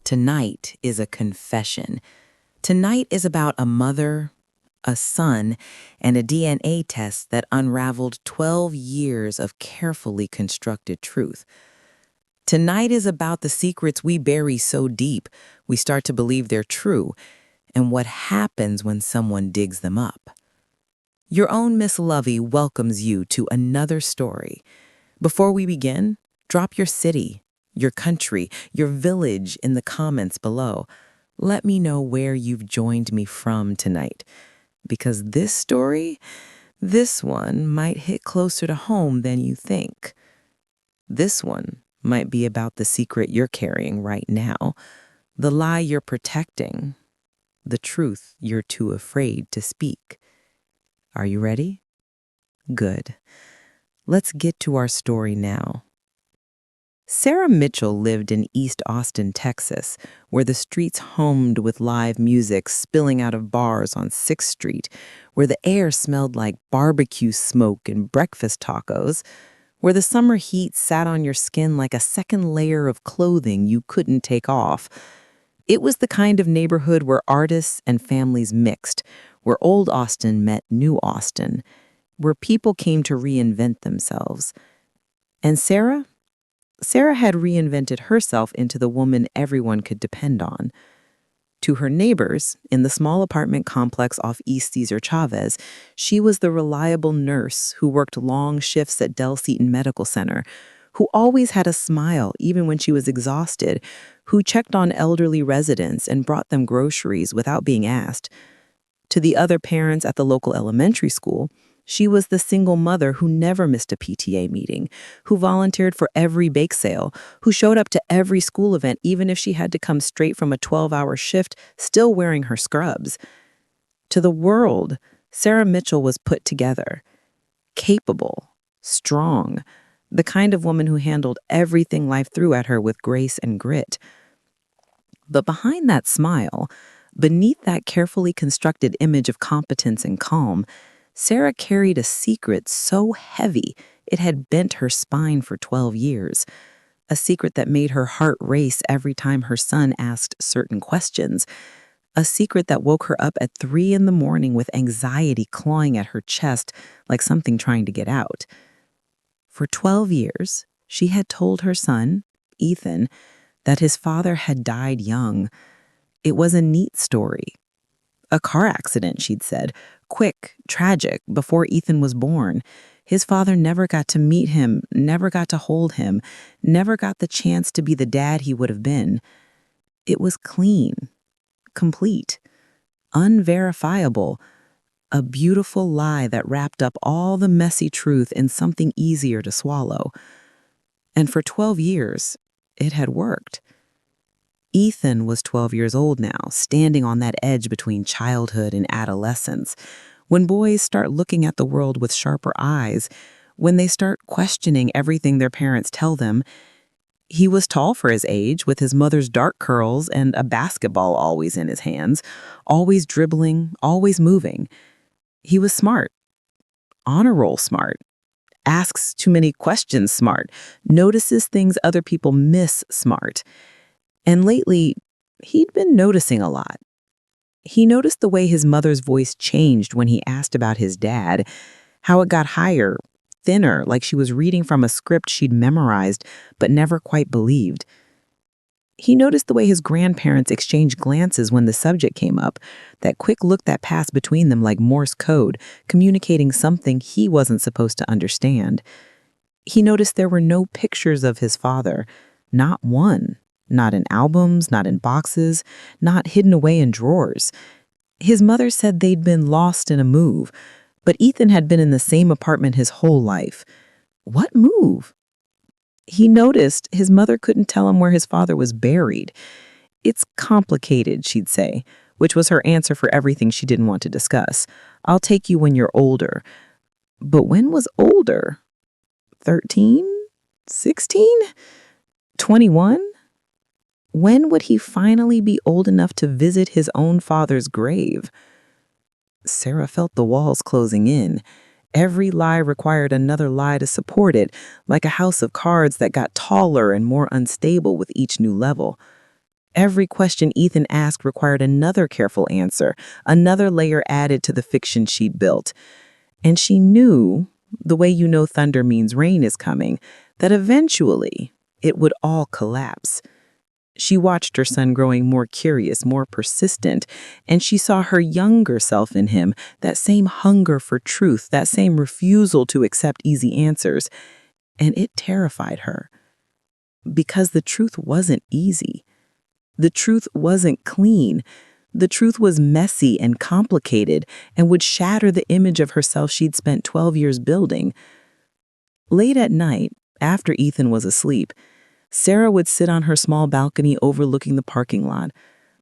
Tonight is a confession. Tonight is about a mother, a son, and a DNA test that unraveled 12 years of carefully constructed truth. Tonight is about the secrets we bury so deep we start to believe they're true, and what happens when someone digs them up. Your own Miss Lovie welcomes you to another story. Before we begin, drop your city, your country, your village in the comments below. Let me know where you've joined me from tonight. Because this one might hit closer to home than you think. This one might be about the secret you're carrying right now, the lie you're protecting, the truth you're too afraid to speak. Are you ready? Good. Let's get to our story now. Sarah Mitchell lived in East Austin, Texas, where the streets hummed with live music spilling out of bars on 6th Street, where the air smelled like barbecue smoke and breakfast tacos, where the summer heat sat on your skin like a second layer of clothing you couldn't take off. It was the kind of neighborhood where artists and families mixed, where old Austin met new Austin, where people came to reinvent themselves. And Sarah had reinvented herself into the woman everyone could depend on. To her neighbors, in the small apartment complex off East Cesar Chavez, she was the reliable nurse who worked long shifts at Del Seaton Medical Center, who always had a smile even when she was exhausted, who checked on elderly residents and brought them groceries without being asked. To the other parents at the local elementary school, she was the single mother who never missed a PTA meeting, who volunteered for every bake sale, who showed up to every school event even if she had to come straight from a 12-hour shift, still wearing her scrubs. To the world, Sarah Mitchell was put together, capable, strong, the kind of woman who handled everything life threw at her with grace and grit. But behind that smile, beneath that carefully constructed image of competence and calm, Sarah carried a secret so heavy it had bent her spine for 12 years, a secret that made her heart race every time her son asked certain questions, a secret that woke her up at 3 a.m. with anxiety clawing at her chest like something trying to get out. For 12 years, she had told her son, Ethan, that his father had died young. It was a neat story. A car accident, she'd said, quick, tragic, before Ethan was born. His father never got to meet him, never got to hold him, never got the chance to be the dad he would have been. It was clean, complete, unverifiable, a beautiful lie that wrapped up all the messy truth in something easier to swallow. And for 12 years, it had worked. Ethan was 12 years old now, standing on that edge between childhood and adolescence. When boys start looking at the world with sharper eyes, when they start questioning everything their parents tell them, he was tall for his age, with his mother's dark curls and a basketball always in his hands, always dribbling, always moving. He was smart, honor roll smart, asks too many questions smart, notices things other people miss smart. And lately, he'd been noticing a lot. He noticed the way his mother's voice changed when he asked about his dad, how it got higher, thinner, like she was reading from a script she'd memorized but never quite believed. He noticed the way his grandparents exchanged glances when the subject came up, that quick look that passed between them like Morse code, communicating something he wasn't supposed to understand. He noticed there were no pictures of his father, not one. Not in albums, not in boxes, not hidden away in drawers. His mother said they'd been lost in a move, but Ethan had been in the same apartment his whole life. What move? He noticed his mother couldn't tell him where his father was buried. It's complicated, she'd say, which was her answer for everything she didn't want to discuss. I'll take you when you're older. But when was older? 13? 16? 21? When would he finally be old enough to visit his own father's grave? Sarah felt the walls closing in. Every lie required another lie to support it, like a house of cards that got taller and more unstable with each new level. Every question Ethan asked required another careful answer, another layer added to the fiction she'd built. And she knew, the way you know thunder means rain is coming, that eventually it would all collapse. She watched her son growing more curious, more persistent, and she saw her younger self in him, that same hunger for truth, that same refusal to accept easy answers. And it terrified her. Because the truth wasn't easy. The truth wasn't clean. The truth was messy and complicated and would shatter the image of herself she'd spent 12 years building. Late at night, after Ethan was asleep, Sarah would sit on her small balcony overlooking the parking lot,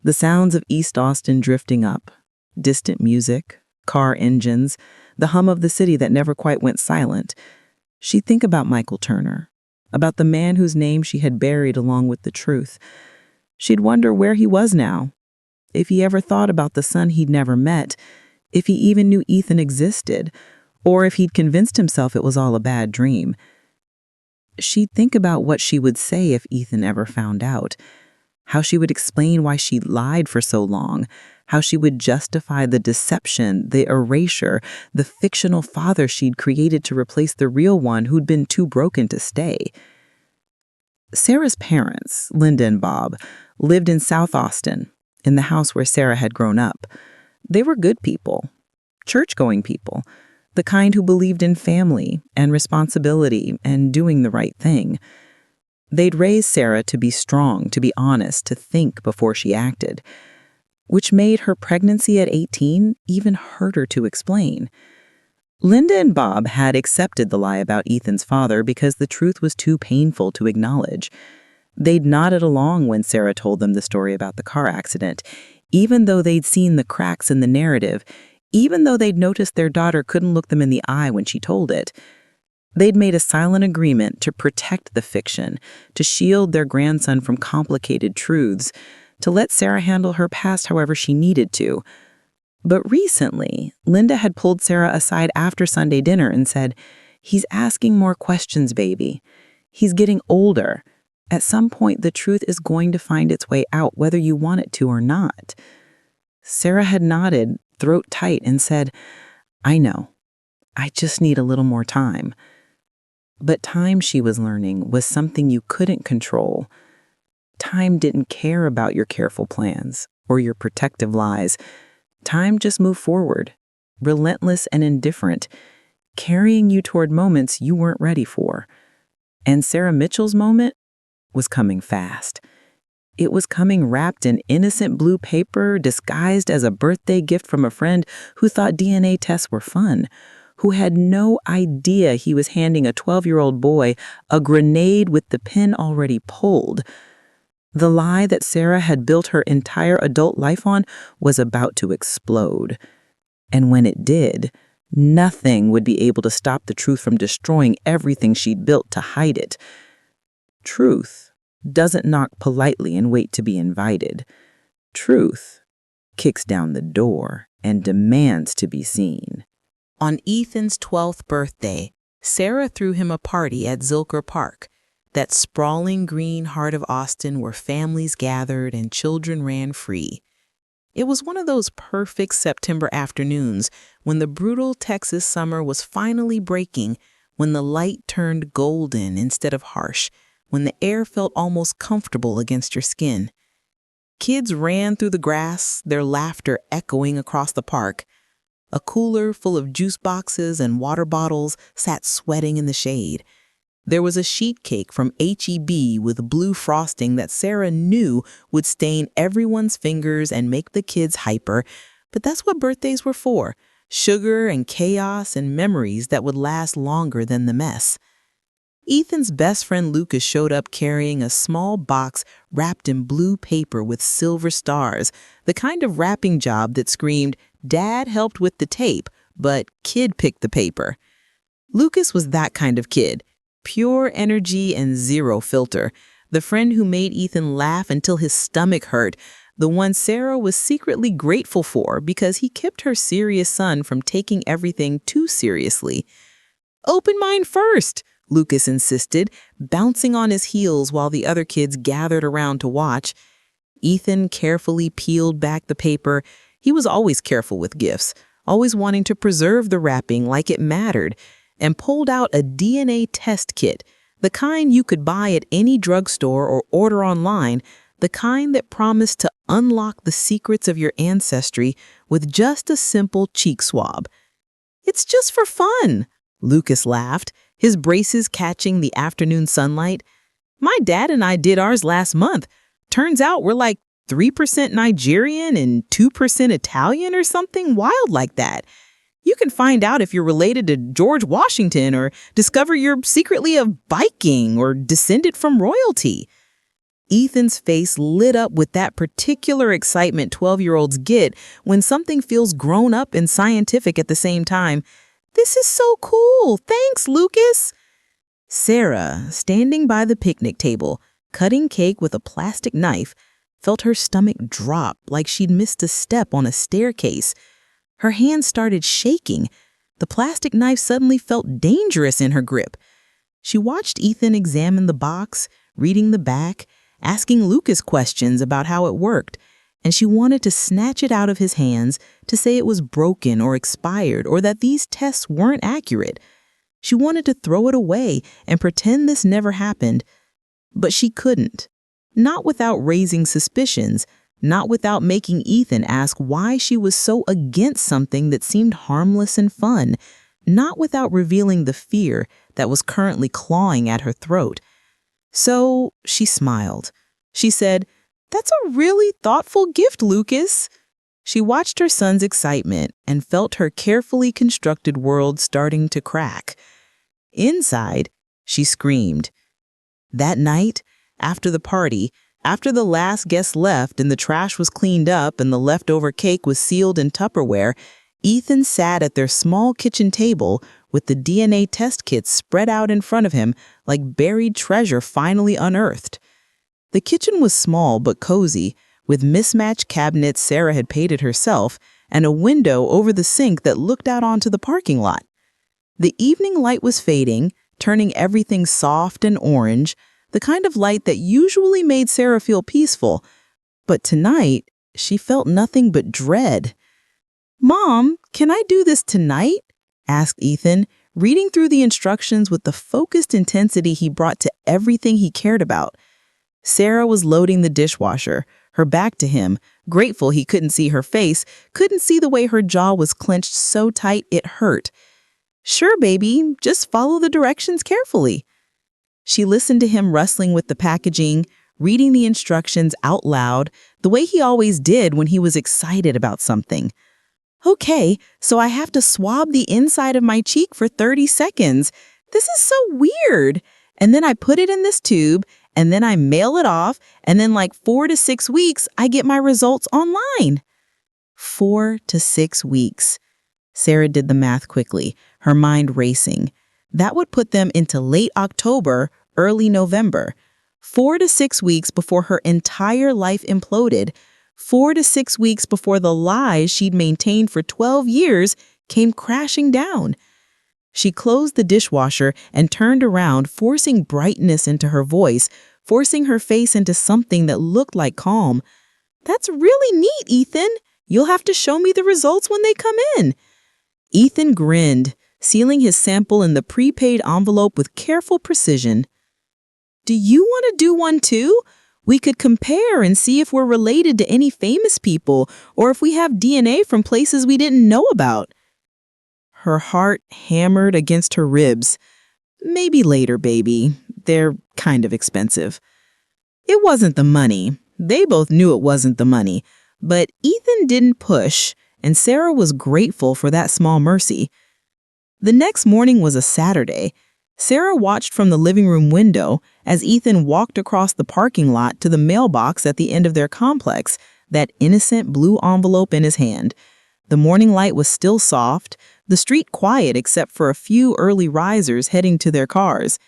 the sounds of East Austin drifting up, distant music, car engines, the hum of the city that never quite went silent. She'd think about Michael Turner, about the man whose name she had buried along with the truth. She'd wonder where he was now, if he ever thought about the son he'd never met, if he even knew Ethan existed, or if he'd convinced himself it was all a bad dream. She'd think about what she would say if Ethan ever found out, how she would explain why she'd lied for so long, how she would justify the deception, the erasure, the fictional father she'd created to replace the real one who'd been too broken to stay. Sarah's parents, Linda and Bob, lived in South Austin, in the house where Sarah had grown up. They were good people, church-going people, the kind who believed in family and responsibility and doing the right thing. They'd raised Sarah to be strong, to be honest, to think before she acted, which made her pregnancy at 18 even harder to explain. Linda and Bob had accepted the lie about Ethan's father because the truth was too painful to acknowledge. They'd nodded along when Sarah told them the story about the car accident, even though they'd seen the cracks in the narrative, even though they'd noticed their daughter couldn't look them in the eye when she told it. They'd made a silent agreement to protect the fiction, to shield their grandson from complicated truths, to let Sarah handle her past however she needed to. But recently, Linda had pulled Sarah aside after Sunday dinner and said, "He's asking more questions, baby. He's getting older. At some point, the truth is going to find its way out, whether you want it to or not." Sarah had nodded, throat tight, and said, "I know. I just need a little more time." But time, she was learning, was something you couldn't control. Time didn't care about your careful plans or your protective lies. Time just moved forward, relentless and indifferent, carrying you toward moments you weren't ready for. And Sarah Mitchell's moment was coming fast. It was coming wrapped in innocent blue paper, disguised as a birthday gift from a friend who thought DNA tests were fun, who had no idea he was handing a 12-year-old boy a grenade with the pin already pulled. The lie that Sarah had built her entire adult life on was about to explode. And when it did, nothing would be able to stop the truth from destroying everything she'd built to hide it. Truth doesn't knock politely and wait to be invited. Truth kicks down the door and demands to be seen. On Ethan's 12th birthday, Sarah threw him a party at Zilker Park, that sprawling green heart of Austin where families gathered and children ran free. It was one of those perfect September afternoons when the brutal Texas summer was finally breaking, when the light turned golden instead of harsh, when the air felt almost comfortable against your skin. Kids ran through the grass, their laughter echoing across the park. A cooler full of juice boxes and water bottles sat sweating in the shade. There was a sheet cake from H-E-B with blue frosting that Sarah knew would stain everyone's fingers and make the kids hyper, but that's what birthdays were for, sugar and chaos and memories that would last longer than the mess. Ethan's best friend Lucas showed up carrying a small box wrapped in blue paper with silver stars, the kind of wrapping job that screamed, "Dad helped with the tape, but kid picked the paper." Lucas was that kind of kid. Pure energy and zero filter. The friend who made Ethan laugh until his stomach hurt. The one Sarah was secretly grateful for because he kept her serious son from taking everything too seriously. "Open mind first," Lucas insisted, bouncing on his heels while the other kids gathered around to watch. Ethan carefully peeled back the paper. He was always careful with gifts, always wanting to preserve the wrapping like it mattered, and pulled out a DNA test kit, the kind you could buy at any drugstore or order online, the kind that promised to unlock the secrets of your ancestry with just a simple cheek swab. "It's just for fun," Lucas laughed, his braces catching the afternoon sunlight. "My dad and I did ours last month. Turns out we're like 3% Nigerian and 2% Italian or something wild like that. You can find out if you're related to George Washington or discover you're secretly a Viking or descended from royalty." Ethan's face lit up with that particular excitement 12-year-olds get when something feels grown up and scientific at the same time. "This is so cool. Thanks, Lucas." Sarah, standing by the picnic table, cutting cake with a plastic knife, felt her stomach drop like she'd missed a step on a staircase. Her hands started shaking. The plastic knife suddenly felt dangerous in her grip. She watched Ethan examine the box, reading the back, asking Lucas questions about how it worked, and she wanted to snatch it out of his hands to say it was broken or expired or that these tests weren't accurate. She wanted to throw it away and pretend this never happened, but she couldn't. Not without raising suspicions, not without making Ethan ask why she was so against something that seemed harmless and fun, not without revealing the fear that was currently clawing at her throat. So she smiled. She said, "That's a really thoughtful gift, Lucas." She watched her son's excitement and felt her carefully constructed world starting to crack. Inside, she screamed. That night, after the party, after the last guest left and the trash was cleaned up and the leftover cake was sealed in Tupperware, Ethan sat at their small kitchen table with the DNA test kits spread out in front of him like buried treasure finally unearthed. The kitchen was small but cozy, with mismatched cabinets Sarah had painted herself and a window over the sink that looked out onto the parking lot. The evening light was fading, turning everything soft and orange, the kind of light that usually made Sarah feel peaceful. But tonight, she felt nothing but dread. "Mom, can I do this tonight?" asked Ethan, reading through the instructions with the focused intensity he brought to everything he cared about. Sarah was loading the dishwasher, her back to him, grateful he couldn't see her face, couldn't see the way her jaw was clenched so tight it hurt. "Sure, baby, just follow the directions carefully." She listened to him rustling with the packaging, reading the instructions out loud, the way he always did when he was excited about something. "Okay, so I have to swab the inside of my cheek for 30 seconds. This is so weird. And then I put it in this tube, and then I mail it off, and then like 4 to 6 weeks, I get my results online." 4 to 6 weeks. Sarah did the math quickly, her mind racing. That would put them into late October, early November. 4 to 6 weeks before her entire life imploded. 4 to 6 weeks before the lies she'd maintained for 12 years came crashing down. She closed the dishwasher and turned around, forcing brightness into her voice, forcing her face into something that looked like calm. "That's really neat, Ethan. You'll have to show me the results when they come in." Ethan grinned, sealing his sample in the prepaid envelope with careful precision. "Do you want to do one too? We could compare and see if we're related to any famous people or if we have DNA from places we didn't know about." Her heart hammered against her ribs. "Maybe later, baby. They're kind of expensive." It wasn't the money. They both knew it wasn't the money. But Ethan didn't push, and Sarah was grateful for that small mercy. The next morning was a Saturday. Sarah watched from the living room window as Ethan walked across the parking lot to the mailbox at the end of their complex, that innocent blue envelope in his hand. The morning light was still soft, the street quiet except for a few early risers heading to their cars.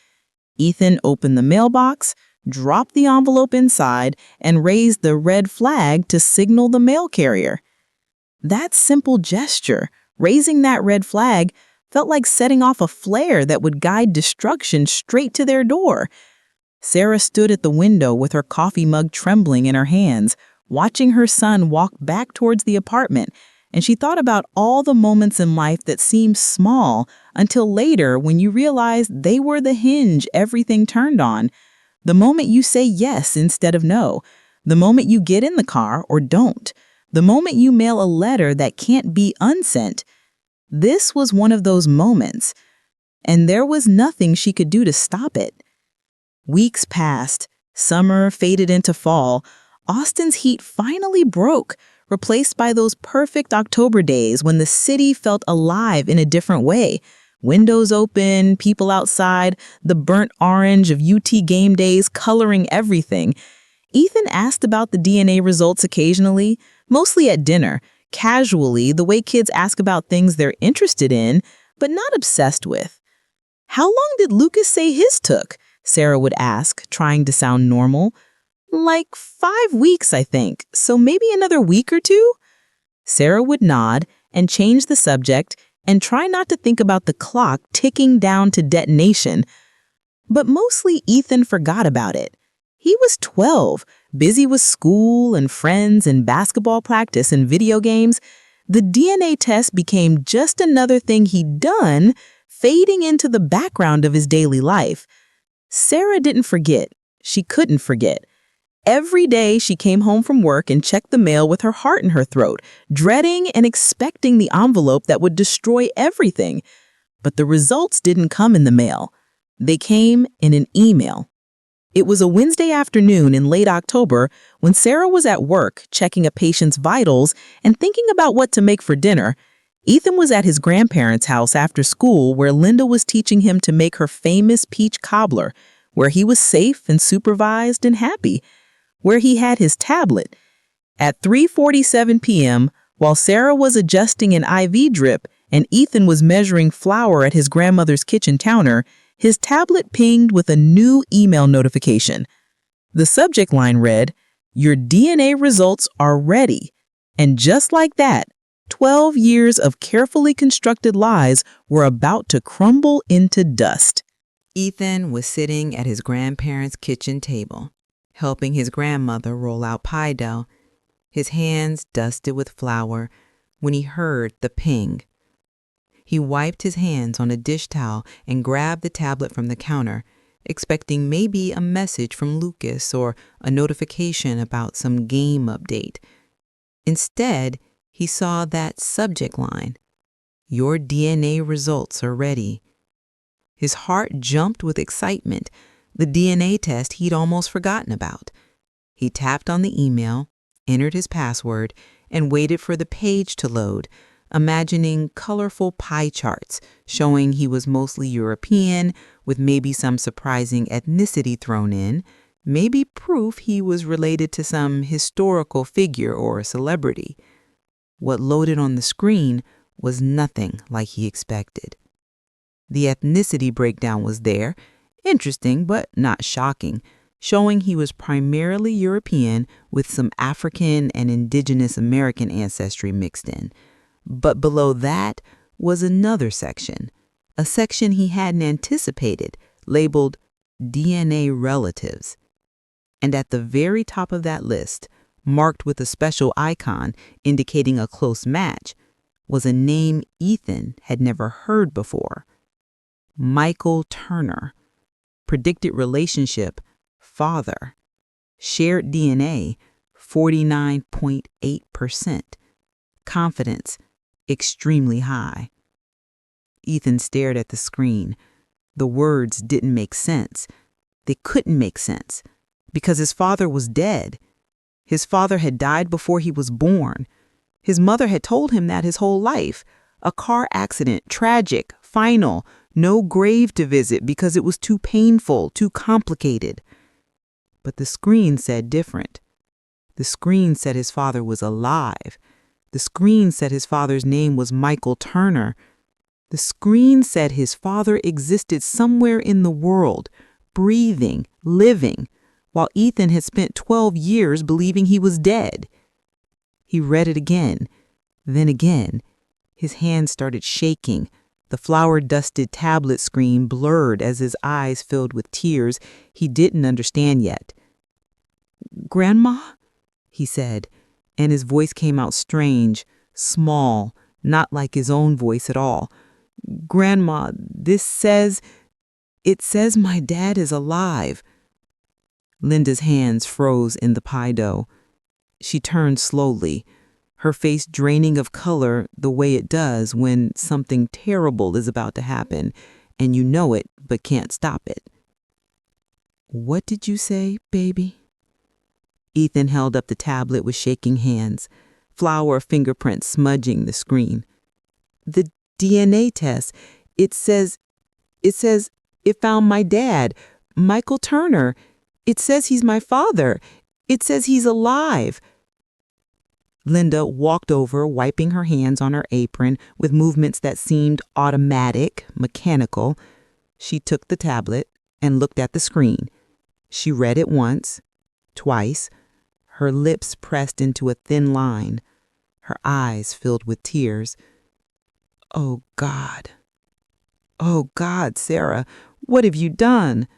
Ethan opened the mailbox, dropped the envelope inside, and raised the red flag to signal the mail carrier. That simple gesture, raising that red flag, felt like setting off a flare that would guide destruction straight to their door. Sarah stood at the window with her coffee mug trembling in her hands, watching her son walk back towards the apartment, and she thought about all the moments in life that seemed small until later when you realized they were the hinge everything turned on. The moment you say yes instead of no, the moment you get in the car or don't, the moment you mail a letter that can't be unsent. This was one of those moments, and there was nothing she could do to stop it. Weeks passed, summer faded into fall. Austin's heat finally broke, replaced by those perfect October days when the city felt alive in a different way. Windows open, people outside, the burnt orange of UT game days coloring everything. Ethan asked about the DNA results occasionally, mostly at dinner, casually, the way kids ask about things they're interested in, but not obsessed with. "How long did Lucas say his took?" Sarah would ask, trying to sound normal. "Like 5 weeks, I think, so maybe another week or two?" Sarah would nod and change the subject and try not to think about the clock ticking down to detonation. But mostly Ethan forgot about it. He was 12, busy with school and friends and basketball practice and video games. The DNA test became just another thing he'd done, fading into the background of his daily life. Sarah didn't forget. She couldn't forget. Every day she came home from work and checked the mail with her heart in her throat, dreading and expecting the envelope that would destroy everything. But the results didn't come in the mail. They came in an email. It was a Wednesday afternoon in late October when Sarah was at work checking a patient's vitals and thinking about what to make for dinner. Ethan was at his grandparents' house after school where Linda was teaching him to make her famous peach cobbler, where he was safe and supervised and happy, where he had his tablet. At 3:47 p.m., while Sarah was adjusting an IV drip and Ethan was measuring flour at his grandmother's kitchen counter, his tablet pinged with a new email notification. The subject line read, "Your DNA results are ready." And just like that, 12 years of carefully constructed lies were about to crumble into dust. Ethan was sitting at his grandparents' kitchen table, helping his grandmother roll out pie dough, his hands dusted with flour, when he heard the ping. He wiped his hands on a dish towel and grabbed the tablet from the counter, expecting maybe a message from Lucas or a notification about some game update. Instead, he saw that subject line, "Your DNA results are ready." His heart jumped with excitement, the DNA test he'd almost forgotten about. He tapped on the email, entered his password, and waited for the page to load, imagining colorful pie charts showing he was mostly European, with maybe some surprising ethnicity thrown in, maybe proof he was related to some historical figure or celebrity. What loaded on the screen was nothing like he expected. The ethnicity breakdown was there, interesting but not shocking, showing he was primarily European with some African and indigenous American ancestry mixed in. But below that was another section, a section he hadn't anticipated, labeled DNA relatives. And at the very top of that list, marked with a special icon indicating a close match, was a name Ethan had never heard before. Michael Turner. Predicted relationship, father. Shared DNA, 49.8%. Confidence, extremely high. Ethan stared at the screen. The words didn't make sense. They couldn't make sense because his father was dead. His father had died before he was born. His mother had told him that his whole life. A car accident, tragic, final, no grave to visit because it was too painful, too complicated. But the screen said different. The screen said his father was alive. The screen said his father's name was Michael Turner. The screen said his father existed somewhere in the world, breathing, living, while Ethan had spent 12 years believing he was dead. He read it again, then again. His hands started shaking. The flour-dusted tablet screen blurred as his eyes filled with tears he didn't understand yet. "Grandma?" he said, and his voice came out strange, small, not like his own voice at all. "Grandma, it says my dad is alive." Linda's hands froze in the pie dough. She turned slowly, her face draining of color the way it does when something terrible is about to happen, and you know it but can't stop it. "What did you say, baby?" Ethan held up the tablet with shaking hands, flour fingerprints smudging the screen. "The DNA test, it says it found my dad, Michael Turner. It says he's my father. It says he's alive." Linda walked over, wiping her hands on her apron with movements that seemed automatic, mechanical. She took the tablet and looked at the screen. She read it once, twice, her lips pressed into a thin line, her eyes filled with tears. "Oh, God. Oh, God, Sarah, what have you done?"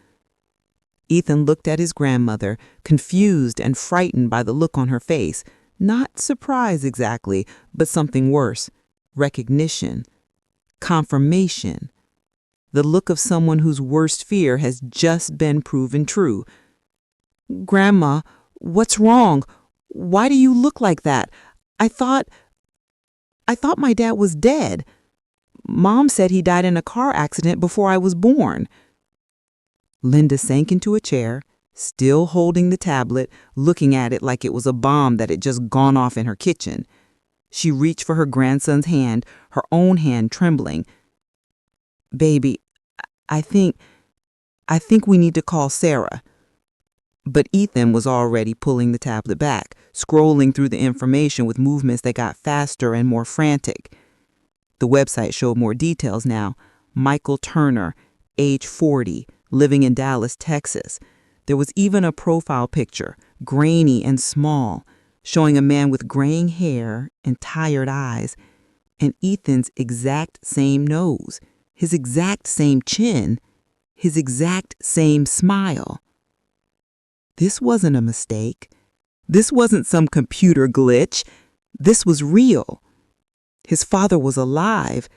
Ethan looked at his grandmother, confused and frightened by the look on her face. Not surprise exactly, but something worse. Recognition. Confirmation. The look of someone whose worst fear has just been proven true. "Grandma, what's wrong? Why do you look like that? I thought my dad was dead. Mom said he died in a car accident before I was born." Linda sank into a chair, still holding the tablet, looking at it like it was a bomb that had just gone off in her kitchen. She reached for her grandson's hand, her own hand trembling. "Baby, I think we need to call Sarah." But Ethan was already pulling the tablet back, scrolling through the information with movements that got faster and more frantic. The website showed more details now. Michael Turner, age 40, living in Dallas, Texas. There was even a profile picture, grainy and small, showing a man with graying hair and tired eyes, and Ethan's exact same nose, his exact same chin, his exact same smile. This wasn't a mistake. This wasn't some computer glitch. This was real. His father was alive.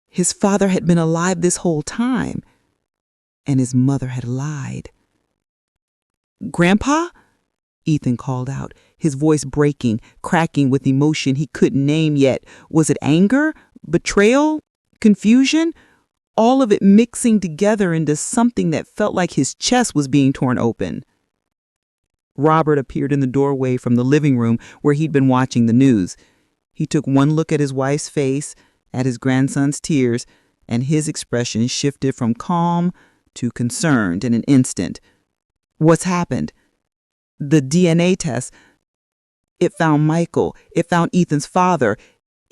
His father had been alive this whole time. And his mother had lied. "Grandpa?" Ethan called out, his voice breaking, cracking with emotion he couldn't name yet. Was it anger, betrayal, confusion? All of it mixing together into something that felt like his chest was being torn open. Robert appeared in the doorway from the living room where he'd been watching the news. He took one look at his wife's face, at his grandson's tears, and his expression shifted from calm to concerned in an instant. "What's happened?" "The DNA test. It found Michael. It found Ethan's father.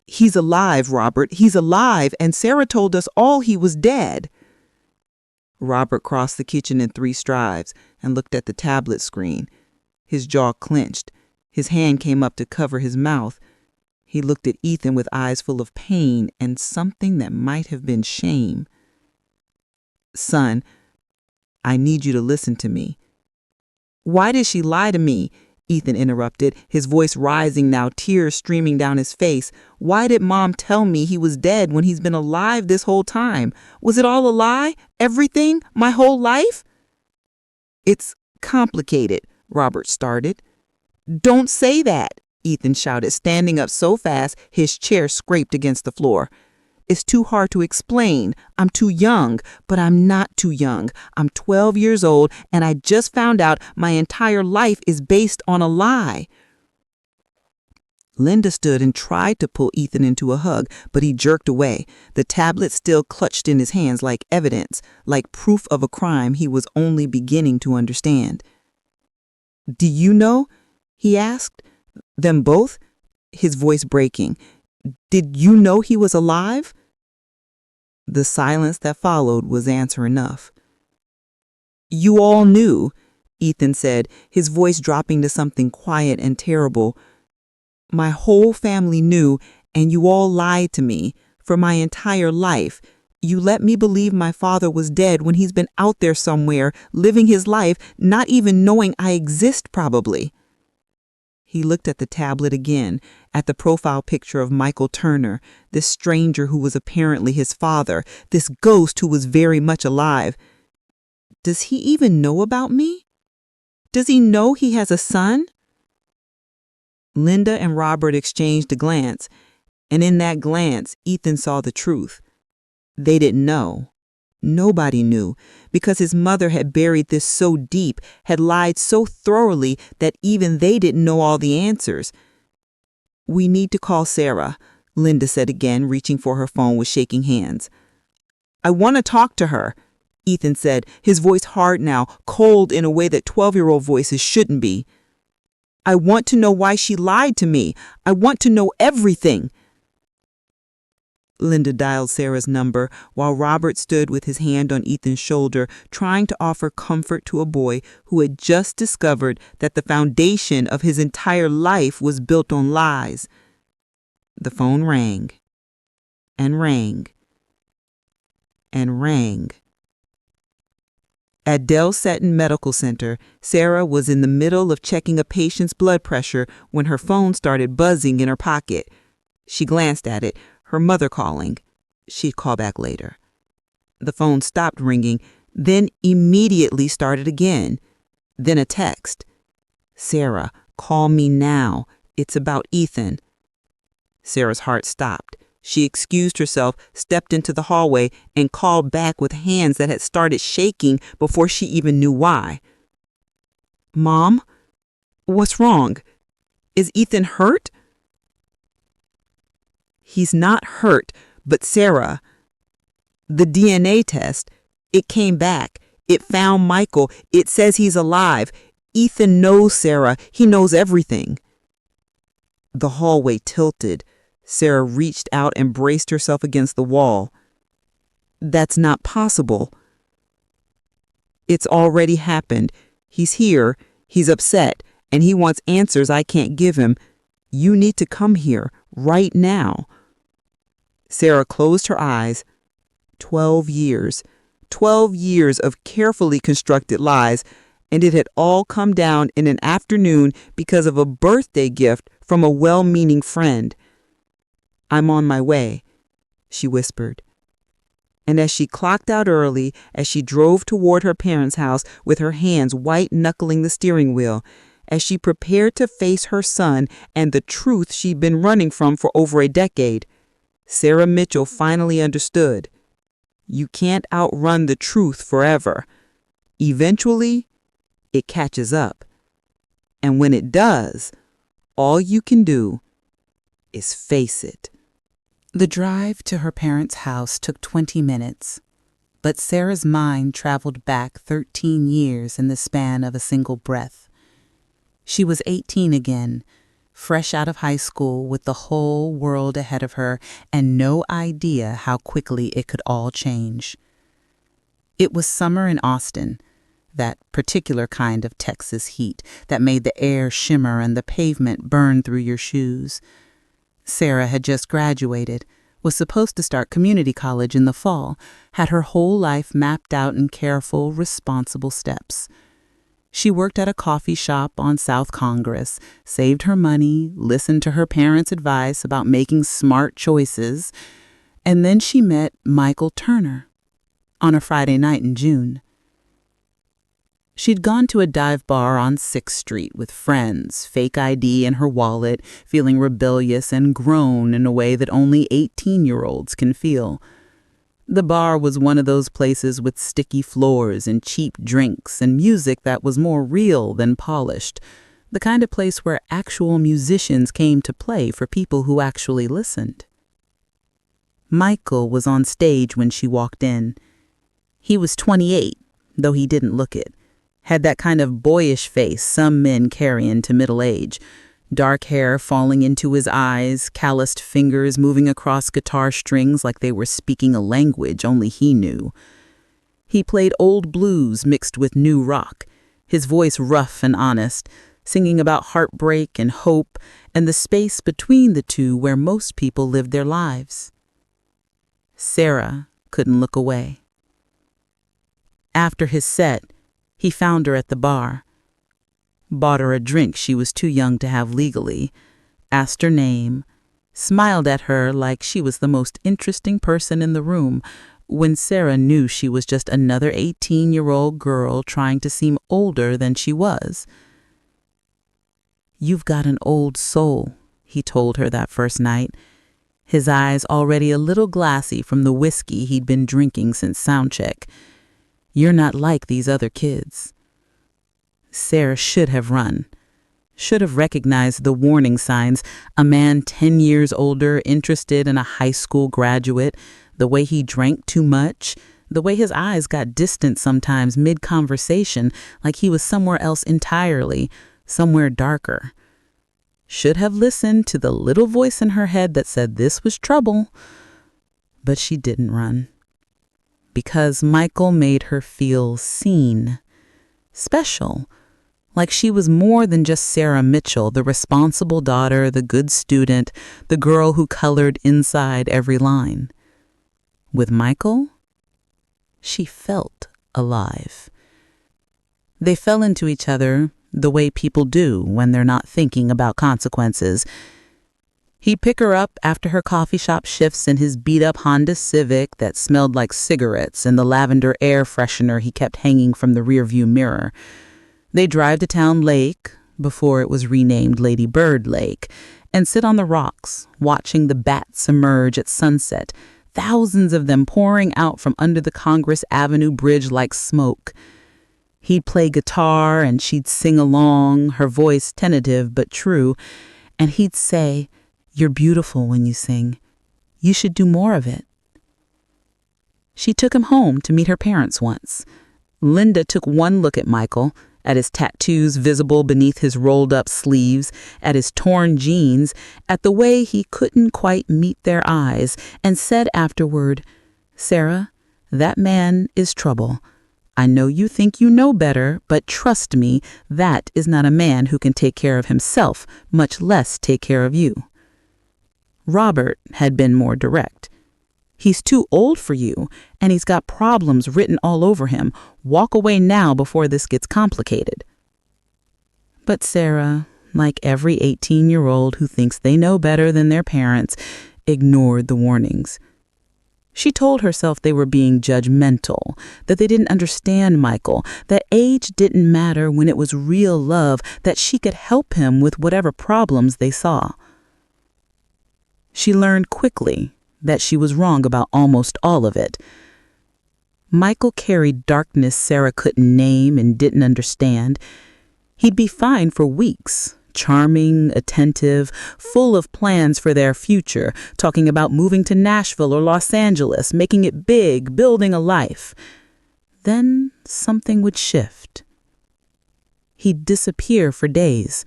He's alive, Robert. He's alive, and Sarah told us all he was dead." Robert crossed the kitchen in 3 strides and looked at the tablet screen. His jaw clenched. His hand came up to cover his mouth. He looked at Ethan with eyes full of pain and something that might have been shame. "Son, I need you to listen to me." "Why did she lie to me?" Ethan interrupted, his voice rising now, tears streaming down his face. "Why did Mom tell me he was dead when he's been alive this whole time? Was it all a lie? Everything? My whole life?" "It's complicated," Robert started. "Don't say that," Ethan shouted, standing up so fast his chair scraped against the floor. "It's too hard to explain. I'm too young, but I'm not too young. I'm 12 years old, and I just found out my entire life is based on a lie." Linda stood and tried to pull Ethan into a hug, but he jerked away, the tablet still clutched in his hands like evidence, like proof of a crime he was only beginning to understand. "Do you know?" he asked. "Them both?" His voice breaking. "Did you know he was alive?" The silence that followed was answer enough. "You all knew," Ethan said, his voice dropping to something quiet and terrible. "My whole family knew, and you all lied to me for my entire life. You let me believe my father was dead when he's been out there somewhere, living his life, not even knowing I exist probably." He looked at the tablet again, at the profile picture of Michael Turner, this stranger who was apparently his father, this ghost who was very much alive. Does he even know about me? Does he know he has a son? Linda and Robert exchanged a glance, and in that glance, Ethan saw the truth. They didn't know. Nobody knew, because his mother had buried this so deep, had lied so thoroughly that even they didn't know all the answers. "We need to call Sarah," Linda said again, reaching for her phone with shaking hands. "I want to talk to her," Ethan said, his voice hard now, cold in a way that 12-year-old voices shouldn't be. "I want to know why she lied to me. I want to know everything." Linda dialed Sarah's number while Robert stood with his hand on Ethan's shoulder, trying to offer comfort to a boy who had just discovered that the foundation of his entire life was built on lies. The phone rang, and rang, and rang. At Del Seton Medical Center, Sarah was in the middle of checking a patient's blood pressure when her phone started buzzing in her pocket. She glanced at it, her mother calling. She'd call back later. The phone stopped ringing, then immediately started again. Then a text. "Sarah, call me now. It's about Ethan." Sarah's heart stopped. She excused herself, stepped into the hallway, and called back with hands that had started shaking before she even knew why. "Mom? What's wrong? Is Ethan hurt?" "He's not hurt, but Sarah, the DNA test, it came back. It found Michael. It says he's alive. Ethan knows Sarah. He knows everything." The hallway tilted. Sarah reached out and braced herself against the wall. "That's not possible." "It's already happened. He's here. He's upset, and he wants answers I can't give him. You need to come here, right now." Sarah closed her eyes. 12 years. 12 years of carefully constructed lies, and it had all come down in an afternoon because of a birthday gift from a well-meaning friend. "I'm on my way," she whispered. And as she clocked out early, as she drove toward her parents' house with her hands white-knuckling the steering wheel, as she prepared to face her son and the truth she'd been running from for over a decade, Sarah Mitchell finally understood. You can't outrun the truth forever. Eventually, it catches up. And when it does, all you can do is face it. The drive to her parents' house took 20 minutes, but Sarah's mind traveled back 13 years in the span of a single breath. She was 18 again, fresh out of high school with the whole world ahead of her and no idea how quickly it could all change. It was summer in Austin, that particular kind of Texas heat that made the air shimmer and the pavement burn through your shoes. Sarah had just graduated, was supposed to start community college in the fall, had her whole life mapped out in careful, responsible steps. She worked at a coffee shop on South Congress, saved her money, listened to her parents' advice about making smart choices, and then she met Michael Turner on a Friday night in June. She'd gone to a dive bar on 6th Street with friends, fake ID in her wallet, feeling rebellious and grown in a way that only 18-year-olds can feel. The bar was one of those places with sticky floors and cheap drinks and music that was more real than polished, the kind of place where actual musicians came to play for people who actually listened. Michael was on stage when she walked in. He was 28, though he didn't look it. Had that kind of boyish face some men carry into middle age, dark hair falling into his eyes, calloused fingers moving across guitar strings like they were speaking a language only he knew. He played old blues mixed with new rock, his voice rough and honest, singing about heartbreak and hope and the space between the two where most people lived their lives. Sarah couldn't look away. After his set, he found her at the bar, bought her a drink she was too young to have legally, asked her name, smiled at her like she was the most interesting person in the room, when Sarah knew she was just another 18-year-old girl trying to seem older than she was. "You've got an old soul," he told her that first night, his eyes already a little glassy from the whiskey he'd been drinking since soundcheck. "You're not like these other kids." Sarah should have run, should have recognized the warning signs. A man 10 years older, interested in a high school graduate, the way he drank too much, the way his eyes got distant sometimes mid-conversation, like he was somewhere else entirely, somewhere darker. Should have listened to the little voice in her head that said this was trouble. But she didn't run. Because Michael made her feel seen, special, like she was more than just Sarah Mitchell, the responsible daughter, the good student, the girl who colored inside every line. With Michael, she felt alive. They fell into each other the way people do when they're not thinking about consequences. He'd pick her up after her coffee shop shifts in his beat-up Honda Civic that smelled like cigarettes and the lavender air freshener he kept hanging from the rearview mirror. They'd drive to Town Lake, before it was renamed Lady Bird Lake, and sit on the rocks, watching the bats emerge at sunset, thousands of them pouring out from under the Congress Avenue Bridge like smoke. He'd play guitar and she'd sing along, her voice tentative but true, and he'd say, "You're beautiful when you sing. You should do more of it." She took him home to meet her parents once. Linda took one look at Michael, at his tattoos visible beneath his rolled-up sleeves, at his torn jeans, at the way he couldn't quite meet their eyes, and said afterward, "Sarah, that man is trouble. I know you think you know better, but trust me, that is not a man who can take care of himself, much less take care of you." Robert had been more direct. "He's too old for you, and he's got problems written all over him. Walk away now before this gets complicated." But Sarah, like every 18-year-old who thinks they know better than their parents, ignored the warnings. She told herself they were being judgmental, that they didn't understand Michael, that age didn't matter when it was real love, that she could help him with whatever problems they saw. She learned quickly that she was wrong about almost all of it. Michael carried darkness Sarah couldn't name and didn't understand. He'd be fine for weeks, charming, attentive, full of plans for their future, talking about moving to Nashville or Los Angeles, making it big, building a life. Then something would shift. He'd disappear for days,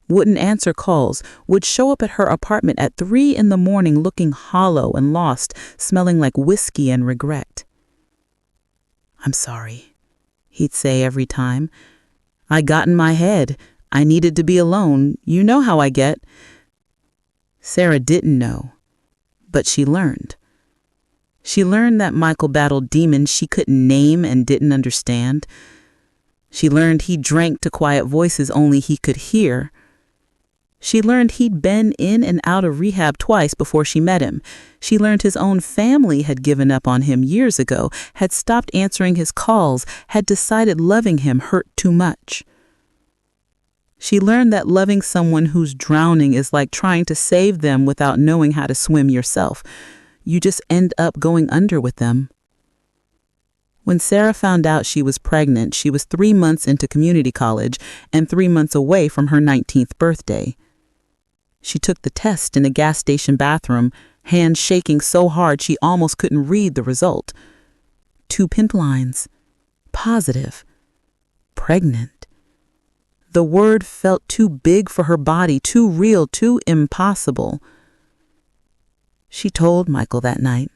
wouldn't answer calls, would show up at her apartment at 3 a.m. looking hollow and lost, smelling like whiskey and regret. "I'm sorry," he'd say every time. "I got in my head. I needed to be alone. You know how I get." Sarah didn't know, but she learned. She learned that Michael battled demons she couldn't name and didn't understand. She learned he drank to quiet voices only he could hear. She learned he'd been in and out of rehab twice before she met him. She learned his own family had given up on him years ago, had stopped answering his calls, had decided loving him hurt too much. She learned that loving someone who's drowning is like trying to save them without knowing how to swim yourself. You just end up going under with them. When Sarah found out she was pregnant, she was 3 months into community college and 3 months away from her 19th birthday. She took the test in a gas station bathroom, hands shaking so hard she almost couldn't read the result. 2 pink lines. Positive. Pregnant. The word felt too big for her body, too real, too impossible. She told Michael that night.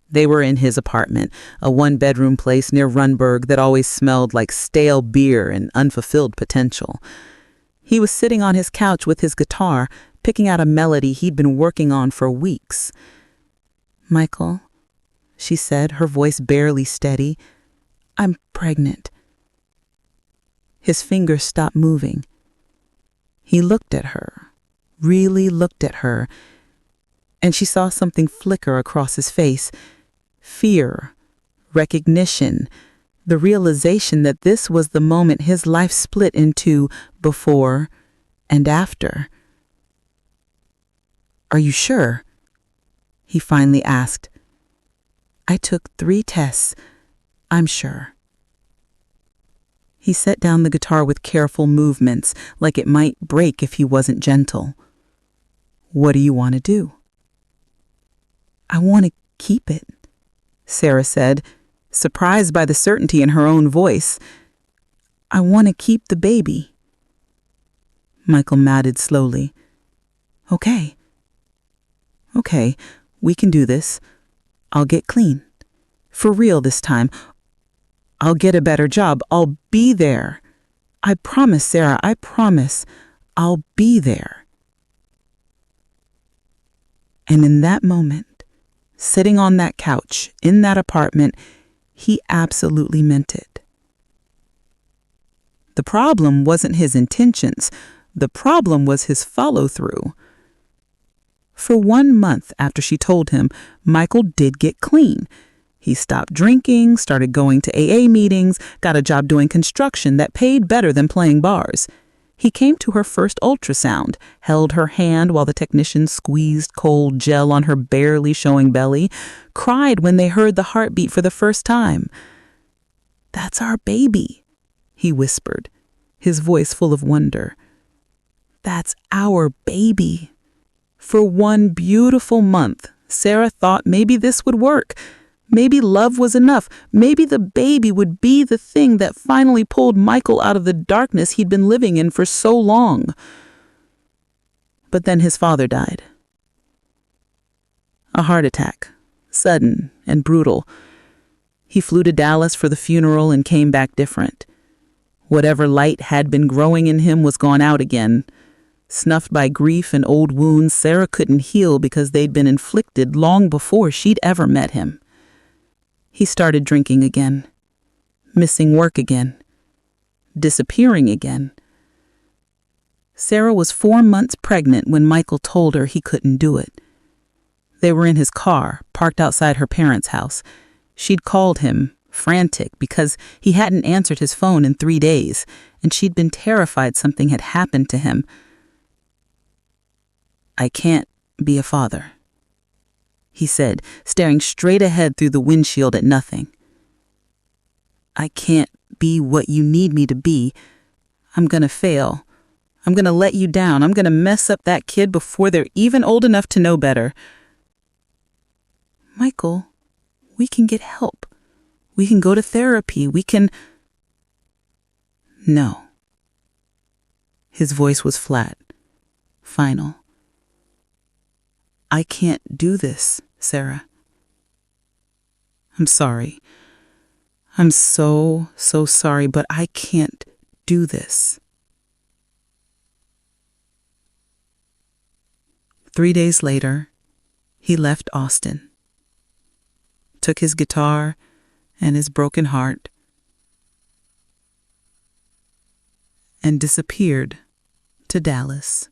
They were in his apartment, a 1-bedroom place near Runberg that always smelled like stale beer and unfulfilled potential. He was sitting on his couch with his guitar, picking out a melody he'd been working on for weeks. "Michael," she said, her voice barely steady, "I'm pregnant." His fingers stopped moving. He looked at her, really looked at her, and she saw something flicker across his face. Fear, recognition, the realization that this was the moment his life split into before and after. "Are you sure?" he finally asked. "I took 3 tests. I'm sure." He set down the guitar with careful movements, like it might break if he wasn't gentle. "What do you want to do?" "I want to keep it," Sarah said, surprised by the certainty in her own voice. "I want to keep the baby." Michael nodded slowly. Okay, we can do this. I'll get clean. For real this time. I'll get a better job. I'll be there. I promise, Sarah, I promise. I'll be there." And in that moment, sitting on that couch, in that apartment, he absolutely meant it. The problem wasn't his intentions. The problem was his follow-through. For 1 month after she told him, Michael did get clean. He stopped drinking, started going to AA meetings, got a job doing construction that paid better than playing bars. He came to her first ultrasound, held her hand while the technician squeezed cold gel on her barely showing belly, cried when they heard the heartbeat for the first time. "That's our baby," he whispered, his voice full of wonder. "That's our baby." For 1 beautiful month, Sarah thought maybe this would work. Maybe love was enough. Maybe the baby would be the thing that finally pulled Michael out of the darkness he'd been living in for so long. But then his father died. A heart attack, sudden and brutal. He flew to Dallas for the funeral and came back different. Whatever light had been growing in him was gone out again. Snuffed by grief and old wounds Sarah couldn't heal because they'd been inflicted long before she'd ever met him. He started drinking again, missing work again, disappearing again. Sarah was 4 months pregnant when Michael told her he couldn't do it. They were in his car, parked outside her parents' house. She'd called him, frantic, because he hadn't answered his phone in 3 days, and she'd been terrified something had happened to him. "I can't be a father," he said, staring straight ahead through the windshield at nothing. "I can't be what you need me to be. I'm gonna fail. I'm gonna let you down. I'm gonna mess up that kid before they're even old enough to know better." "Michael, we can get help. We can go to therapy. We can—" "No." His voice was flat, final. "I can't do this, Sarah. I'm sorry. I'm so sorry, but I can't do this." 3 days later, he left Austin, took his guitar and his broken heart, and disappeared to Dallas.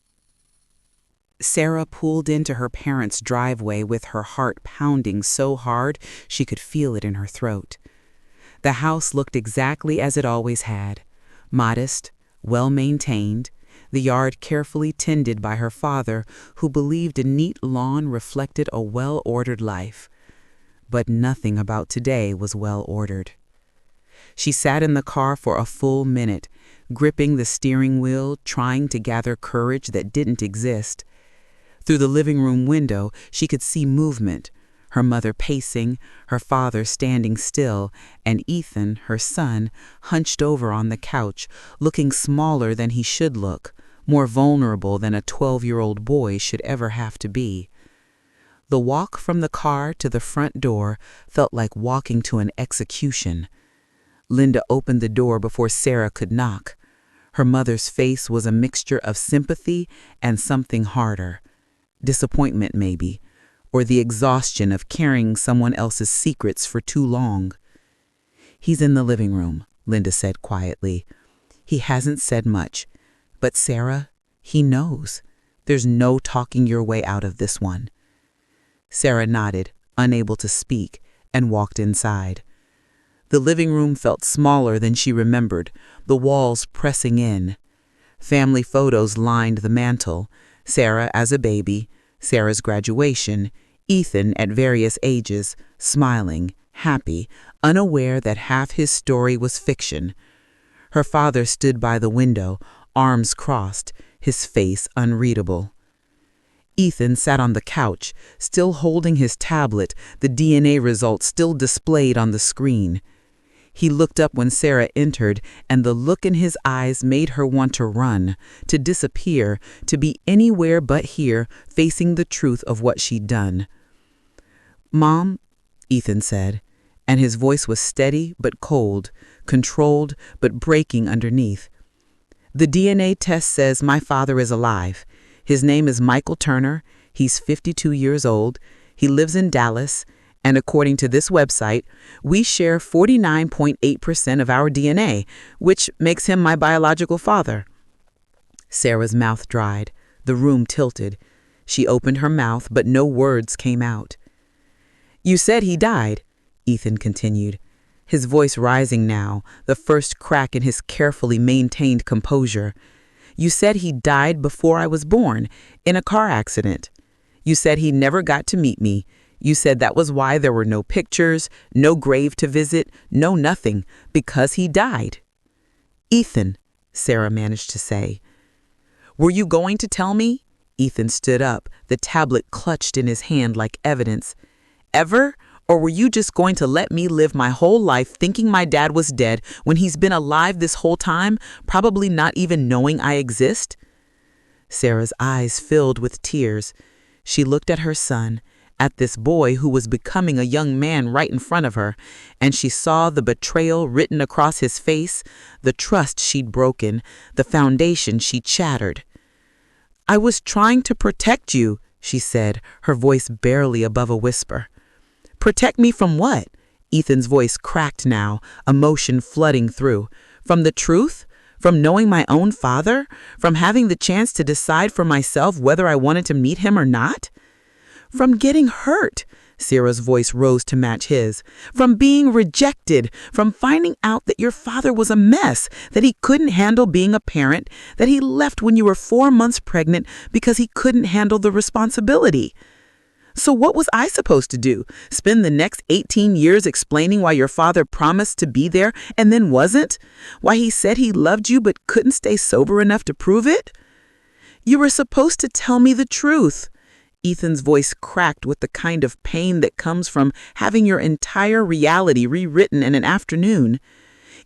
Sarah pulled into her parents' driveway with her heart pounding so hard she could feel it in her throat. The house looked exactly as it always had, modest, well-maintained, the yard carefully tended by her father, who believed a neat lawn reflected a well-ordered life. But nothing about today was well-ordered. She sat in the car for a full minute, gripping the steering wheel, trying to gather courage that didn't exist. Through the living room window, she could see movement, her mother pacing, her father standing still, and Ethan, her son, hunched over on the couch, looking smaller than he should look, more vulnerable than a 12-year-old boy should ever have to be. The walk from the car to the front door felt like walking to an execution. Linda opened the door before Sarah could knock. Her mother's face was a mixture of sympathy and something harder. Disappointment, maybe, or the exhaustion of carrying someone else's secrets for too long. "He's in the living room," Linda said quietly. "He hasn't said much. But Sarah, he knows. There's no talking your way out of this one." Sarah nodded, unable to speak, and walked inside. The living room felt smaller than she remembered, the walls pressing in. Family photos lined the mantel: Sarah as a baby, Sarah's graduation, Ethan at various ages, smiling, happy, unaware that half his story was fiction. Her father stood by the window, arms crossed, his face unreadable. Ethan sat on the couch, still holding his tablet, the DNA results still displayed on the screen. He looked up when Sarah entered, and the look in his eyes made her want to run, to disappear, to be anywhere but here, facing the truth of what she'd done. "Mom," Ethan said, and his voice was steady but cold, controlled but breaking underneath. "The DNA test says my father is alive. His name is Michael Turner. He's 52 years old. He lives in Dallas. And according to this website, we share 49.8% of our DNA, which makes him my biological father." Sarah's mouth dried. The room tilted. She opened her mouth, but no words came out. "You said he died," Ethan continued, his voice rising now, the first crack in his carefully maintained composure. "You said he died before I was born, in a car accident. You said he never got to meet me. You said that was why there were no pictures, no grave to visit, no nothing, because he died." "Ethan," Sarah managed to say. "Were you going to tell me?" Ethan stood up, the tablet clutched in his hand like evidence. "Ever? Or were you just going to let me live my whole life thinking my dad was dead when he's been alive this whole time, probably not even knowing I exist?" Sarah's eyes filled with tears. She looked at her son, at this boy who was becoming a young man right in front of her, and she saw the betrayal written across his face, the trust she'd broken, the foundation she'd shattered. "I was trying to protect you," she said, her voice barely above a whisper. "Protect me from what?" Ethan's voice cracked now, emotion flooding through. "From the truth? From knowing my own father? From having the chance to decide for myself whether I wanted to meet him or not? From getting hurt," Sarah's voice rose to match his. "From being rejected, from finding out that your father was a mess, that he couldn't handle being a parent, that he left when you were 4 months pregnant because he couldn't handle the responsibility. So what was I supposed to do? Spend the next 18 years explaining why your father promised to be there and then wasn't? Why he said he loved you but couldn't stay sober enough to prove it? You were supposed to tell me the truth." Ethan's voice cracked with the kind of pain that comes from having your entire reality rewritten in an afternoon.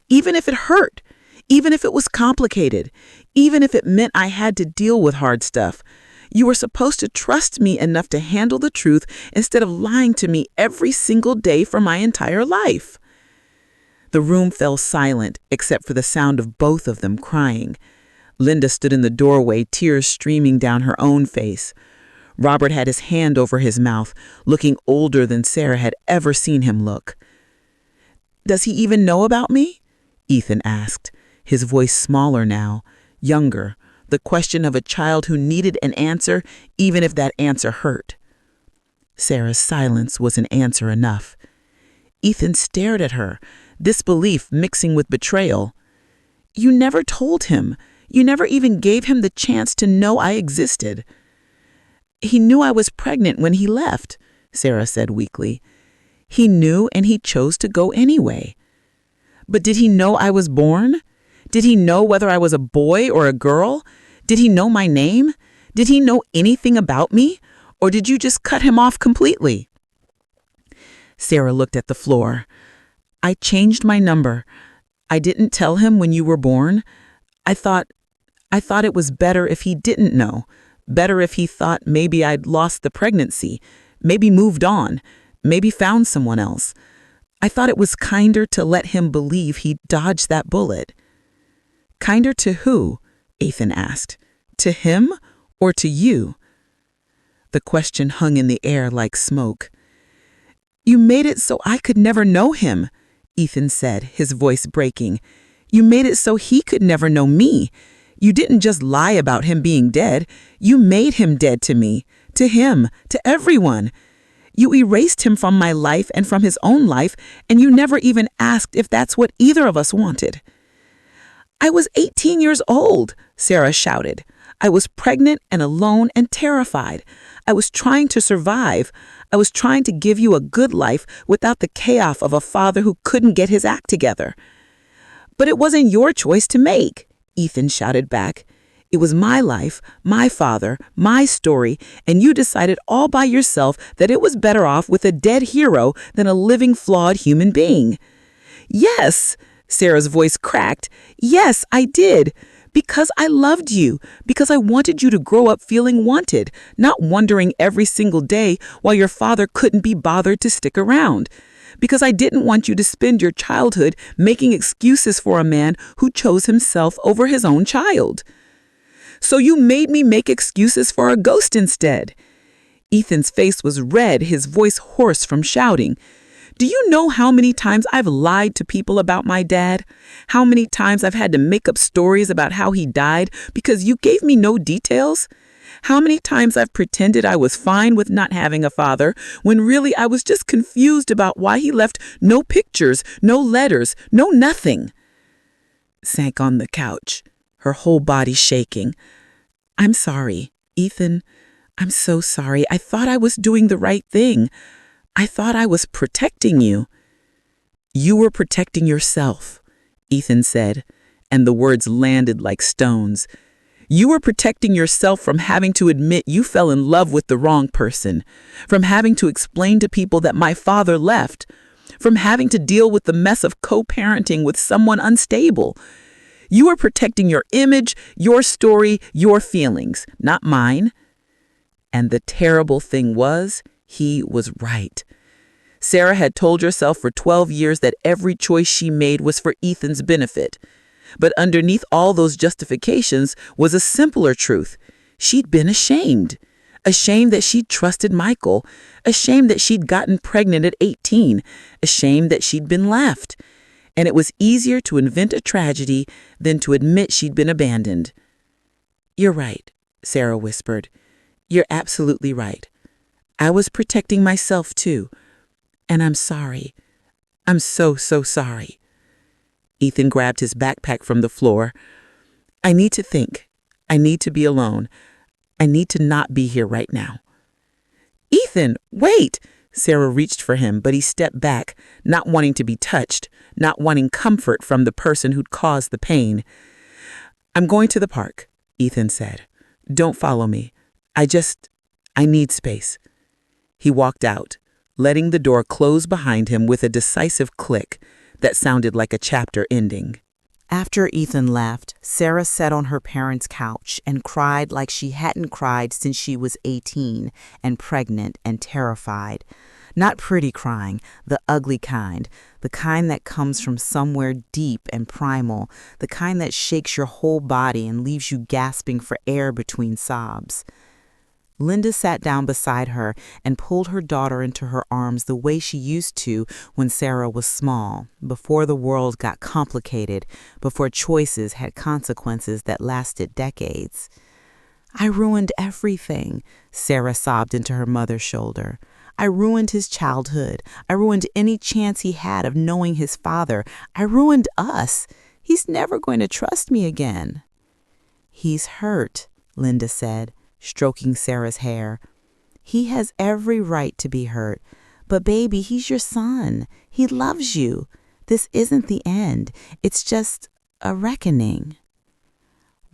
"Even if it hurt, even if it was complicated, even if it meant I had to deal with hard stuff. You were supposed to trust me enough to handle the truth instead of lying to me every single day for my entire life." The room fell silent except for the sound of both of them crying. Linda stood in the doorway, tears streaming down her own face. Robert had his hand over his mouth, looking older than Sarah had ever seen him look. "Does he even know about me?" Ethan asked, his voice smaller now, younger, the question of a child who needed an answer, even if that answer hurt. Sarah's silence was an answer enough. Ethan stared at her, disbelief mixing with betrayal. "You never told him. You never even gave him the chance to know I existed." "He knew I was pregnant when he left," Sarah said weakly. "He knew and he chose to go anyway." "But did he know I was born? Did he know whether I was a boy or a girl? Did he know my name? Did he know anything about me? Or did you just cut him off completely?" Sarah looked at the floor. "I changed my number. I didn't tell him when you were born. I thought it was better if he didn't know. Better if he thought maybe I'd lost the pregnancy, maybe moved on, maybe found someone else. I thought it was kinder to let him believe he dodged that bullet." "Kinder to who?" Ethan asked. "To him or to you?" The question hung in the air like smoke. "You made it so I could never know him," Ethan said, his voice breaking. "You made it so he could never know me. You didn't just lie about him being dead. You made him dead to me, to him, to everyone. You erased him from my life and from his own life, and you never even asked if that's what either of us wanted." "I was 18 years old," Sarah shouted. "I was pregnant and alone and terrified. I was trying to survive. I was trying to give you a good life without the chaos of a father who couldn't get his act together." "But it wasn't your choice to make," Ethan shouted back. "It was my life, my father, my story, and you decided all by yourself that it was better off with a dead hero than a living, flawed human being." "Yes," Sarah's voice cracked. "Yes, I did. Because I loved you. Because I wanted you to grow up feeling wanted, not wondering every single day why your father couldn't be bothered to stick around. Because I didn't want you to spend your childhood making excuses for a man who chose himself over his own child. So you made me make excuses for a ghost instead." Ethan's face was red, his voice hoarse from shouting. "Do you know how many times I've lied to people about my dad? How many times I've had to make up stories about how he died because you gave me no details? How many times I've pretended I was fine with not having a father when really I was just confused about why he left no pictures, no letters, no nothing." Sank on the couch, her whole body shaking. "I'm sorry, Ethan. I'm so sorry. I thought I was doing the right thing. I thought I was protecting you." "You were protecting yourself," Ethan said, and the words landed like stones. "You were protecting yourself from having to admit you fell in love with the wrong person, from having to explain to people that my father left, from having to deal with the mess of co-parenting with someone unstable. You were protecting your image, your story, your feelings, not mine." And the terrible thing was, he was right. Sarah had told herself for 12 years that every choice she made was for Ethan's benefit. But underneath all those justifications was a simpler truth. She'd been ashamed. Ashamed that she'd trusted Michael. Ashamed that she'd gotten pregnant at 18. Ashamed that she'd been left. And it was easier to invent a tragedy than to admit she'd been abandoned. "You're right," Sarah whispered. "You're absolutely right. I was protecting myself too. And I'm sorry. I'm so, so sorry." Ethan grabbed his backpack from the floor. "I need to think. I need to be alone. I need to not be here right now." "Ethan, wait!" Sarah reached for him, but he stepped back, not wanting to be touched, not wanting comfort from the person who'd caused the pain. "I'm going to the park," Ethan said. "Don't follow me. I need space." He walked out, letting the door close behind him with a decisive click that sounded like a chapter ending. After Ethan left, Sarah sat on her parents' couch and cried like she hadn't cried since she was 18 and pregnant and terrified. Not pretty crying, the ugly kind, the kind that comes from somewhere deep and primal, the kind that shakes your whole body and leaves you gasping for air between sobs. Linda sat down beside her and pulled her daughter into her arms the way she used to when Sarah was small, before the world got complicated, before choices had consequences that lasted decades. "I ruined everything," Sarah sobbed into her mother's shoulder. "I ruined his childhood. I ruined any chance he had of knowing his father. I ruined us. He's never going to trust me again." "He's hurt," Linda said, stroking Sarah's hair. "He has every right to be hurt. But baby, he's your son. He loves you. This isn't the end. It's just a reckoning."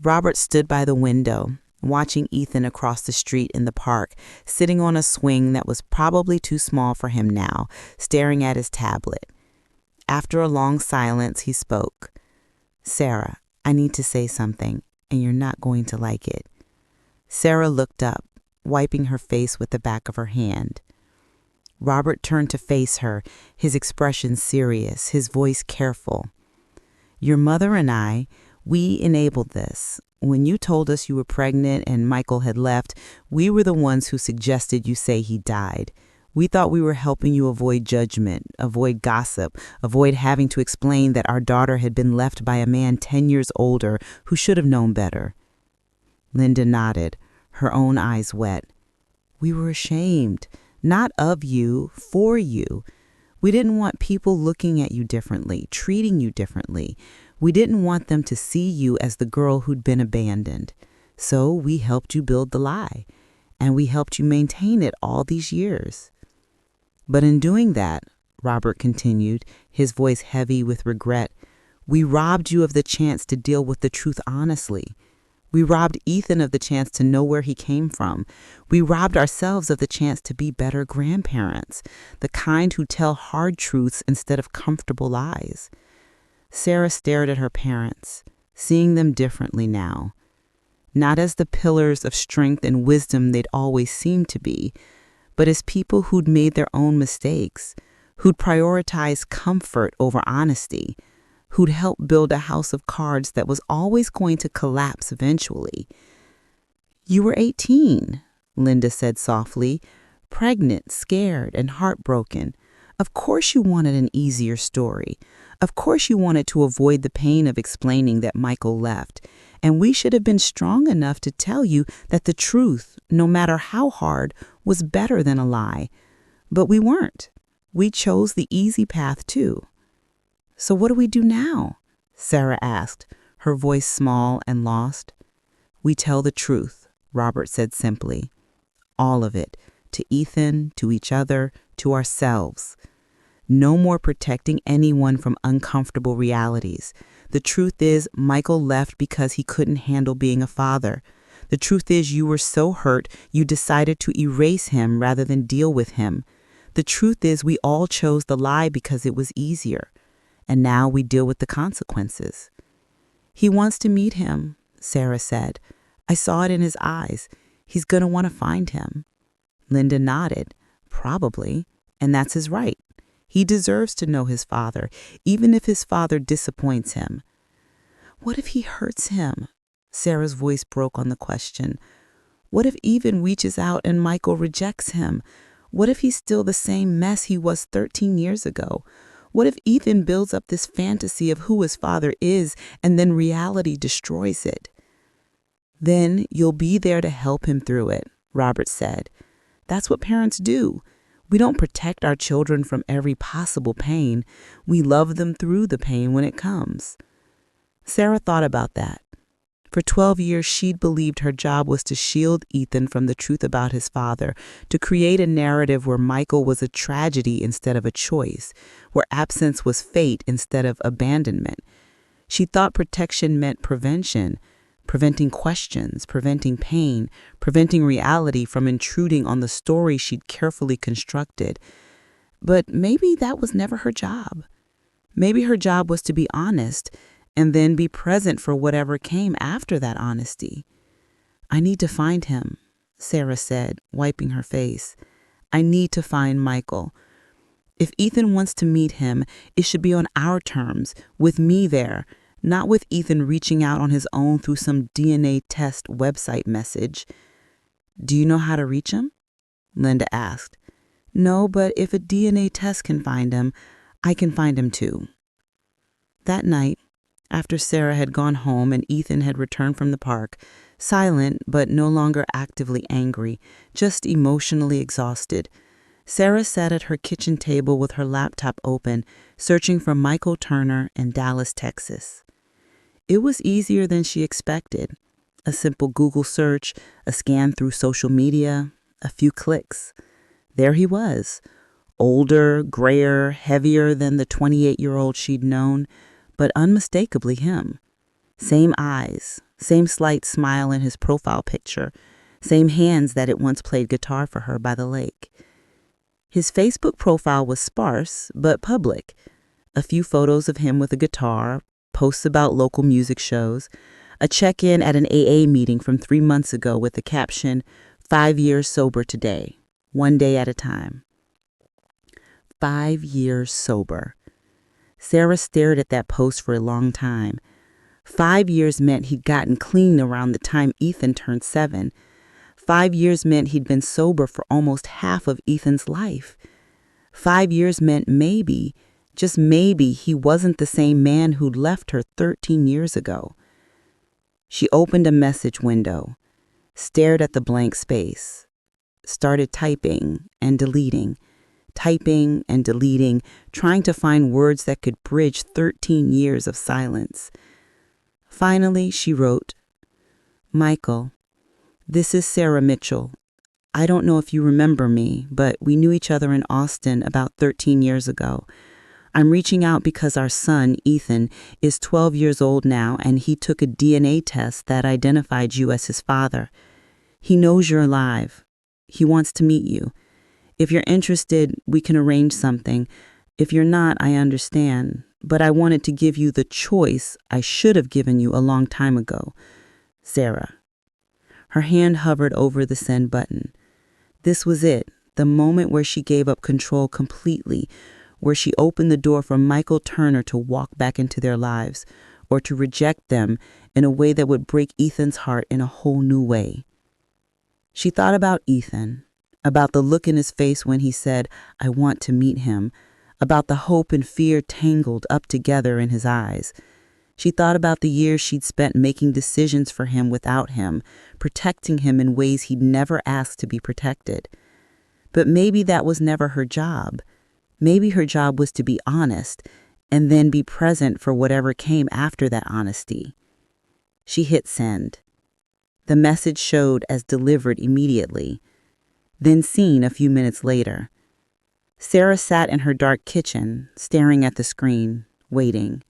Robert stood by the window, watching Ethan across the street in the park, sitting on a swing that was probably too small for him now, staring at his tablet. After a long silence, he spoke. "Sarah, I need to say something, and you're not going to like it." Sarah looked up, wiping her face with the back of her hand. Robert turned to face her, his expression serious, his voice careful. "Your mother and I, we enabled this. when you told us you were pregnant and Michael had left, we were the ones who suggested you say he died. We thought we were helping you avoid judgment, avoid gossip, avoid having to explain that our daughter had been left by a man 10 years older who should have known better." Linda nodded, her own eyes wet. "We were ashamed, not of you, for you. We didn't want people looking at you differently, treating you differently. We didn't want them to see you as the girl who'd been abandoned. So we helped you build the lie, and we helped you maintain it all these years." "But in doing that," Robert continued, his voice heavy with regret, "we robbed you of the chance to deal with the truth honestly. We robbed Ethan of the chance to know where he came from. We robbed ourselves of the chance to be better grandparents, the kind who tell hard truths instead of comfortable lies." Sarah stared at her parents, seeing them differently now. Not as the pillars of strength and wisdom they'd always seemed to be, but as people who'd made their own mistakes, who'd prioritized comfort over honesty, who'd helped build a house of cards that was always going to collapse eventually. "You were 18, Linda said softly, "pregnant, scared, and heartbroken. Of course you wanted an easier story. Of course you wanted to avoid the pain of explaining that Michael left. And we should have been strong enough to tell you that the truth, no matter how hard, was better than a lie. But we weren't. We chose the easy path too." "So what do we do now?" Sarah asked, her voice small and lost. "We tell the truth," Robert said simply. "All of it, to Ethan, to each other, to ourselves. No more protecting anyone from uncomfortable realities. The truth is, Michael left because he couldn't handle being a father. The truth is, you were so hurt, you decided to erase him rather than deal with him. The truth is, we all chose the lie because it was easier. And now we deal with the consequences." "He wants to meet him," Sarah said. "I saw it in his eyes. He's going to want to find him." Linda nodded. "Probably. And that's his right. He deserves to know his father, even if his father disappoints him." "What if he hurts him?" Sarah's voice broke on the question. "What if Ethan reaches out and Michael rejects him? What if he's still the same mess he was 13 years ago? What if Ethan builds up this fantasy of who his father is and then reality destroys it?" "Then you'll be there to help him through it," Robert said. "That's what parents do. We don't protect our children from every possible pain. We love them through the pain when it comes." Sarah thought about that. For 12 years, she'd believed her job was to shield Ethan from the truth about his father, to create a narrative where Michael was a tragedy instead of a choice, where absence was fate instead of abandonment. She thought protection meant prevention, preventing questions, preventing pain, preventing reality from intruding on the story she'd carefully constructed. But maybe that was never her job. Maybe her job was to be honest and then be present for whatever came after that honesty. "I need to find him," Sarah said, wiping her face. "I need to find Michael. If Ethan wants to meet him, it should be on our terms, with me there, not with Ethan reaching out on his own through some DNA test website message." "Do you know how to reach him?" Linda asked. "No, but if a DNA test can find him, I can find him too." That night, after Sarah had gone home and Ethan had returned from the park, silent but no longer actively angry, just emotionally exhausted, Sarah sat at her kitchen table with her laptop open, searching for Michael Turner in Dallas, Texas. It was easier than she expected. A simple Google search, a scan through social media, a few clicks. There he was, older, grayer, heavier than the 28-year-old she'd known, but unmistakably him. Same eyes, same slight smile in his profile picture, same hands that had once played guitar for her by the lake. His Facebook profile was sparse, but public. A few photos of him with a guitar, posts about local music shows, a check-in at an AA meeting from 3 months ago with the caption, 5 years sober today, one day at a time. 5 years sober. Sarah stared at that post for a long time. 5 years meant he'd gotten clean around the time Ethan turned 7. 5 years meant he'd been sober for almost half of Ethan's life. 5 years meant maybe, just maybe, he wasn't the same man who'd left her 13 years ago. She opened a message window, stared at the blank space, started typing and deleting, trying to find words that could bridge 13 years of silence. Finally, she wrote, "Michael, this is Sarah Mitchell. I don't know if you remember me, but we knew each other in Austin about 13 years ago. I'm reaching out because our son, Ethan, is 12 years old now, and he took a DNA test that identified you as his father. He knows you're alive. He wants to meet you. If you're interested, we can arrange something. If you're not, I understand. But I wanted to give you the choice I should have given you a long time ago. Sarah." Her hand hovered over the send button. This was it, the moment where she gave up control completely, where she opened the door for Michael Turner to walk back into their lives, or to reject them in a way that would break Ethan's heart in a whole new way. She thought about Ethan, about the look in his face when he said, "I want to meet him," about the hope and fear tangled up together in his eyes. She thought about the years she'd spent making decisions for him without him, protecting him in ways he'd never asked to be protected. But maybe that was never her job. Maybe her job was to be honest, and then be present for whatever came after that honesty. She hit send. The message showed as delivered immediately, then seen a few minutes later. Sarah sat in her dark kitchen, staring at the screen, waiting.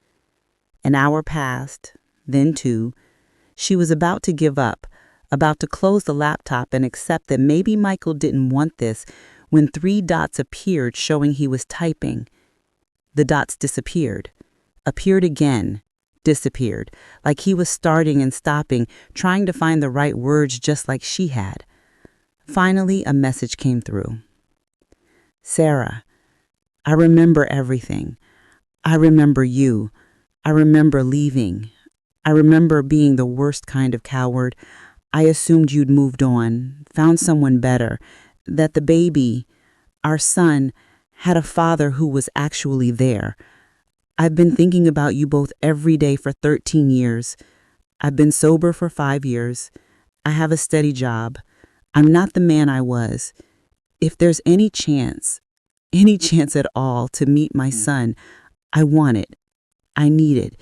An hour passed, then 2. She was about to give up, about to close the laptop and accept that maybe Michael didn't want this, when 3 dots appeared showing he was typing. The dots disappeared, appeared again, disappeared, like he was starting and stopping, trying to find the right words just like she had. Finally, a message came through. "Sarah, I remember everything. I remember you. I remember leaving. I remember being the worst kind of coward. I assumed you'd moved on, found someone better, that the baby, our son, had a father who was actually there. I've been thinking about you both every day for 13 years. I've been sober for 5 years. I have a steady job. I'm not the man I was. If there's any chance at all to meet my son, I want it. I need it.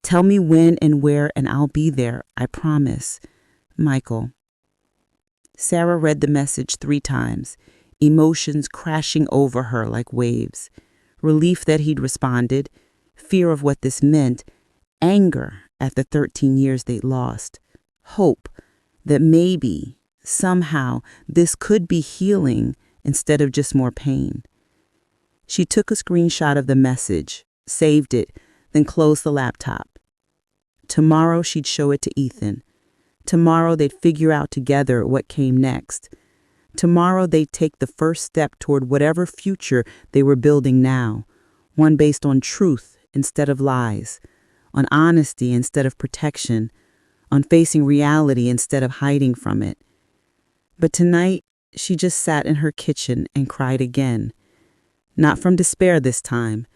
Tell me when and where, and I'll be there, I promise. Michael." Sarah read the message 3 times, emotions crashing over her like waves. Relief that he'd responded, fear of what this meant, anger at the 13 years they'd lost, hope that maybe, somehow, this could be healing instead of just more pain. She took a screenshot of the message, saved it, then closed the laptop. Tomorrow she'd show it to Ethan. Tomorrow they'd figure out together what came next. Tomorrow they'd take the first step toward whatever future they were building now, one based on truth instead of lies, on honesty instead of protection, on facing reality instead of hiding from it. But tonight, she just sat in her kitchen and cried again. Not from despair this time,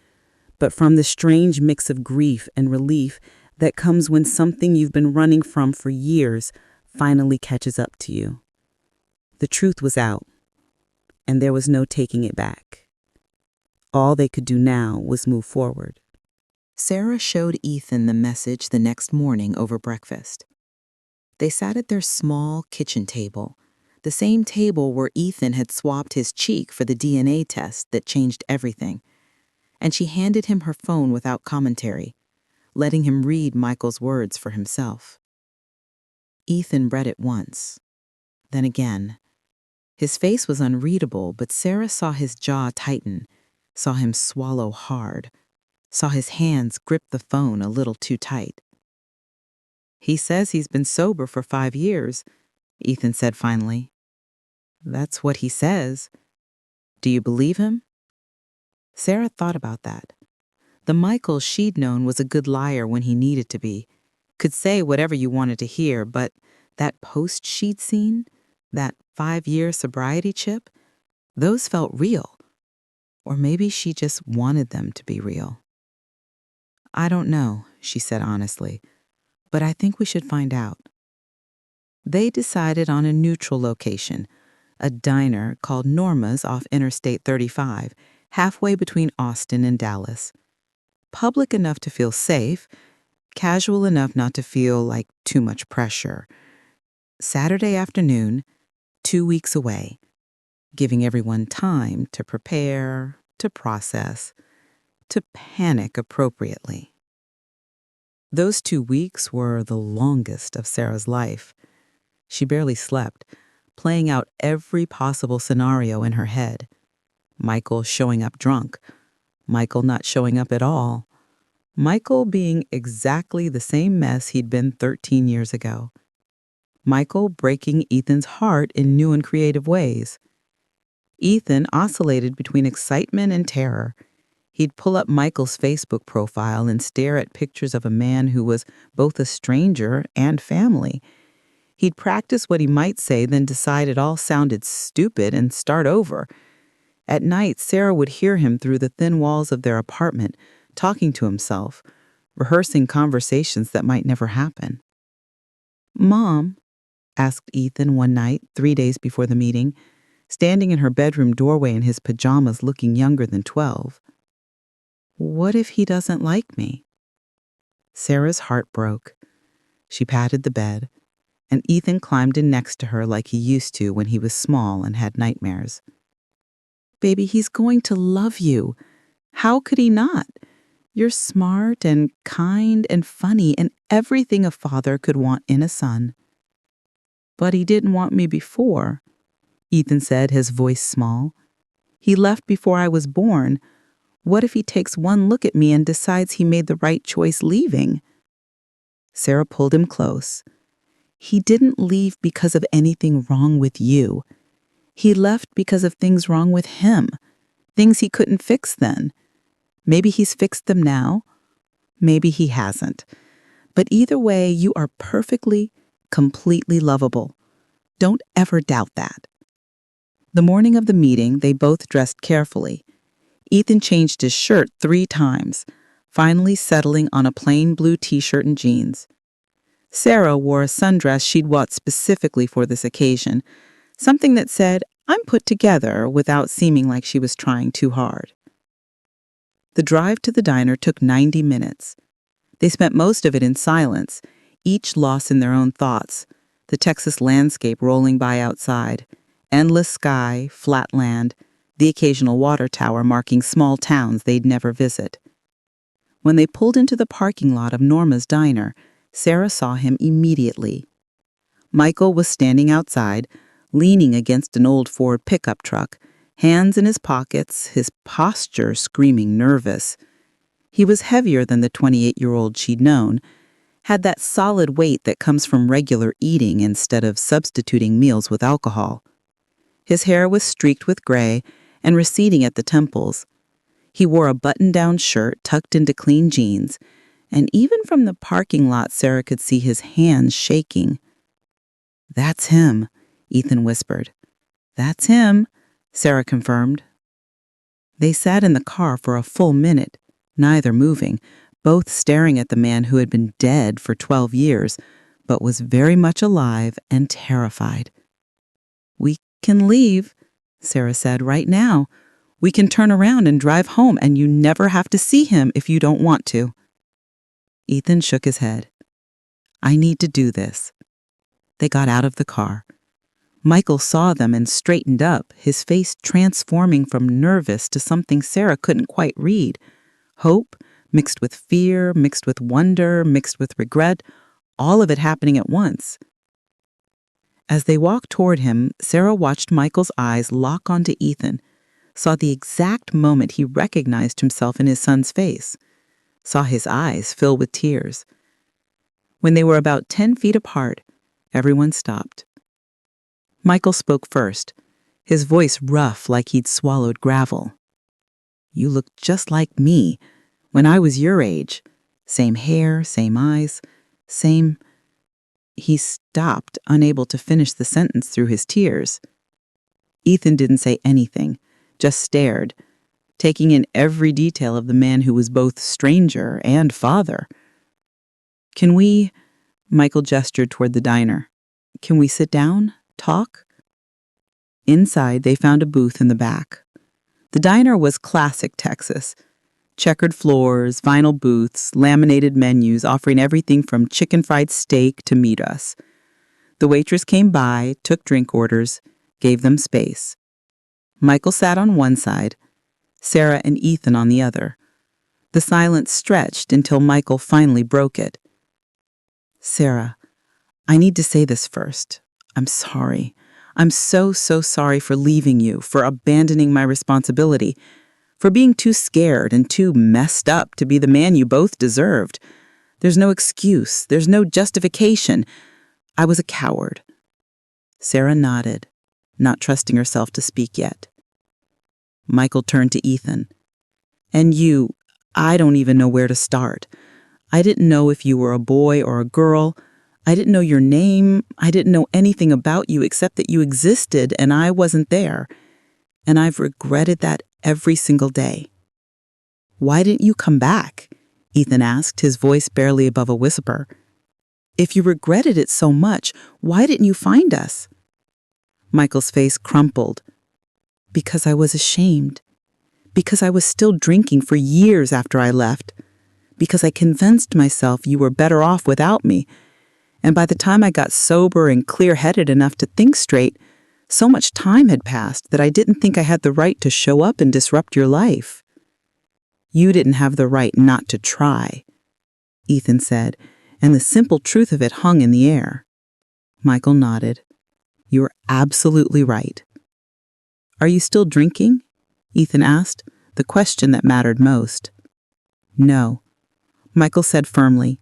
but from the strange mix of grief and relief that comes when something you've been running from for years finally catches up to you. The truth was out, and there was no taking it back. All they could do now was move forward. Sarah showed Ethan the message the next morning over breakfast. They sat at their small kitchen table, the same table where Ethan had swapped his cheek for the DNA test that changed everything. And she handed him her phone without commentary, letting him read Michael's words for himself. Ethan read it once, then again. His face was unreadable, but Sarah saw his jaw tighten, saw him swallow hard, saw his hands grip the phone a little too tight. "He says he's been sober for 5 years, Ethan said finally. "That's what he says. Do you believe him?" Sarah thought about that. The Michael she'd known was a good liar when he needed to be, could say whatever you wanted to hear, but that post she'd seen, that 5-year sobriety chip, those felt real. Or maybe she just wanted them to be real. I don't know, she said honestly, but I think we should find out. They decided on a neutral location, a diner called Norma's off Interstate 35, halfway between Austin and Dallas. Public enough to feel safe, casual enough not to feel like too much pressure. Saturday afternoon, 2 weeks away, giving everyone time to prepare, to process, to panic appropriately. Those 2 weeks were the longest of Sarah's life. She barely slept, playing out every possible scenario in her head. Michael showing up drunk, Michael not showing up at all, Michael being exactly the same mess he'd been 13 years ago, Michael breaking Ethan's heart in new and creative ways. Ethan oscillated between excitement and terror. He'd pull up Michael's Facebook profile and stare at pictures of a man who was both a stranger and family. He'd practice what he might say, then decide it all sounded stupid and start over. At night, Sarah would hear him through the thin walls of their apartment, talking to himself, rehearsing conversations that might never happen. "Mom," asked Ethan one night, 3 days before the meeting, standing in her bedroom doorway in his pajamas looking younger than 12. "What if he doesn't like me?" Sarah's heart broke. She patted the bed, and Ethan climbed in next to her like he used to when he was small and had nightmares. "Baby, he's going to love you. How could he not? You're smart and kind and funny and everything a father could want in a son." "But he didn't want me before," Ethan said, his voice small. "He left before I was born. What if he takes one look at me and decides he made the right choice leaving?" Sarah pulled him close. "He didn't leave because of anything wrong with you. He left because of things wrong with him, things he couldn't fix then. Maybe he's fixed them now. Maybe he hasn't. But either way, you are perfectly, completely lovable. Don't ever doubt that." The morning of the meeting, they both dressed carefully. Ethan changed his shirt 3 times, finally settling on a plain blue t-shirt and jeans. Sarah wore a sundress she'd bought specifically for this occasion, something that said, "I'm put together," without seeming like she was trying too hard. The drive to the diner took 90 minutes. They spent most of it in silence, each lost in their own thoughts, the Texas landscape rolling by outside, endless sky, flat land, the occasional water tower marking small towns they'd never visit. When they pulled into the parking lot of Norma's diner, Sarah saw him immediately. Michael was standing outside, leaning against an old Ford pickup truck, hands in his pockets, his posture screaming nervous. He was heavier than the 28-year-old she'd known, had that solid weight that comes from regular eating instead of substituting meals with alcohol. His hair was streaked with gray and receding at the temples. He wore a button-down shirt tucked into clean jeans, and even from the parking lot, Sarah could see his hands shaking. "That's him," Ethan whispered. "That's him," Sarah confirmed. They sat in the car for a full minute, neither moving, both staring at the man who had been dead for 12 years, but was very much alive and terrified. "We can leave," Sarah said, "right now. We can turn around and drive home, and you never have to see him if you don't want to." Ethan shook his head. "I need to do this." They got out of the car. Michael saw them and straightened up, his face transforming from nervous to something Sarah couldn't quite read. Hope, mixed with fear, mixed with wonder, mixed with regret, all of it happening at once. As they walked toward him, Sarah watched Michael's eyes lock onto Ethan, saw the exact moment he recognized himself in his son's face, saw his eyes fill with tears. When they were about 10 feet apart, everyone stopped. Michael spoke first, his voice rough like he'd swallowed gravel. "You look just like me, when I was your age. Same hair, same eyes, Same. He stopped, unable to finish the sentence through his tears. Ethan didn't say anything, just stared, taking in every detail of the man who was both stranger and father. Can we, Michael gestured toward the diner, can we sit down, talk? Inside, they found a booth in the back. The diner was classic Texas. Checkered floors, vinyl booths, laminated menus offering everything from chicken fried steak to meet us. The waitress came by, took drink orders, gave them space. Michael sat on one side, Sarah and Ethan on the other. The silence stretched until Michael finally broke it. Sarah, I need to say this first. I'm sorry. I'm so sorry for leaving you, for abandoning my responsibility, for being too scared and too messed up to be the man you both deserved. There's no excuse. There's no justification. I was a coward. Sarah nodded, not trusting herself to speak yet. Michael turned to Ethan. And you, I don't even know where to start. I didn't know if you were a boy or a girl. I didn't know your name. I didn't know anything about you except that you existed and I wasn't there. And I've regretted that every single day. Why didn't you come back? Ethan asked, his voice barely above a whisper. If you regretted it so much, why didn't you find us? Michael's face crumpled. Because I was ashamed. Because I was still drinking for years after I left. Because I convinced myself you were better off without me. And by the time I got sober and clear-headed enough to think straight, so much time had passed that I didn't think I had the right to show up and disrupt your life. You didn't have the right not to try, Ethan said, and the simple truth of it hung in the air. Michael nodded. You're absolutely right. Are you still drinking? Ethan asked, the question that mattered most. No, Michael said firmly.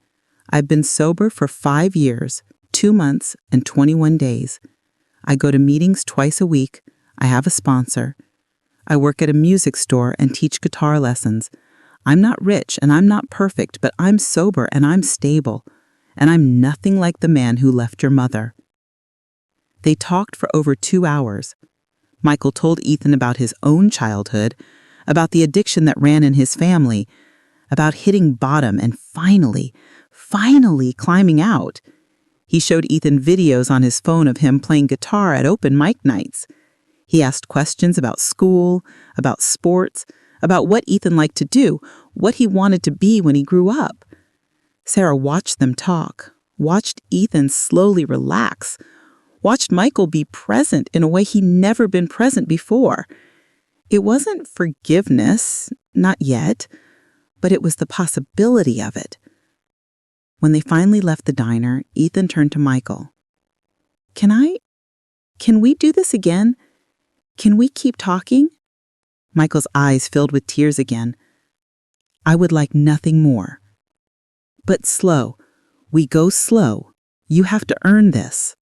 I've been sober for 5 years, 2 months, and 21 days. I go to meetings twice a week. I have a sponsor. I work at a music store and teach guitar lessons. I'm not rich and I'm not perfect, but I'm sober and I'm stable. And I'm nothing like the man who left your mother. They talked for over 2 hours. Michael told Ethan about his own childhood, about the addiction that ran in his family, about hitting bottom and finally climbing out. He showed Ethan videos on his phone of him playing guitar at open mic nights. He asked questions about school, about sports, about what Ethan liked to do, what he wanted to be when he grew up. Sarah watched them talk, watched Ethan slowly relax, watched Michael be present in a way he'd never been present before. It wasn't forgiveness, not yet, but it was the possibility of it. When they finally left the diner, Ethan turned to Michael. Can we do this again? Can we keep talking? Michael's eyes filled with tears again. I would like nothing more. But slow. We go slow. You have to earn this.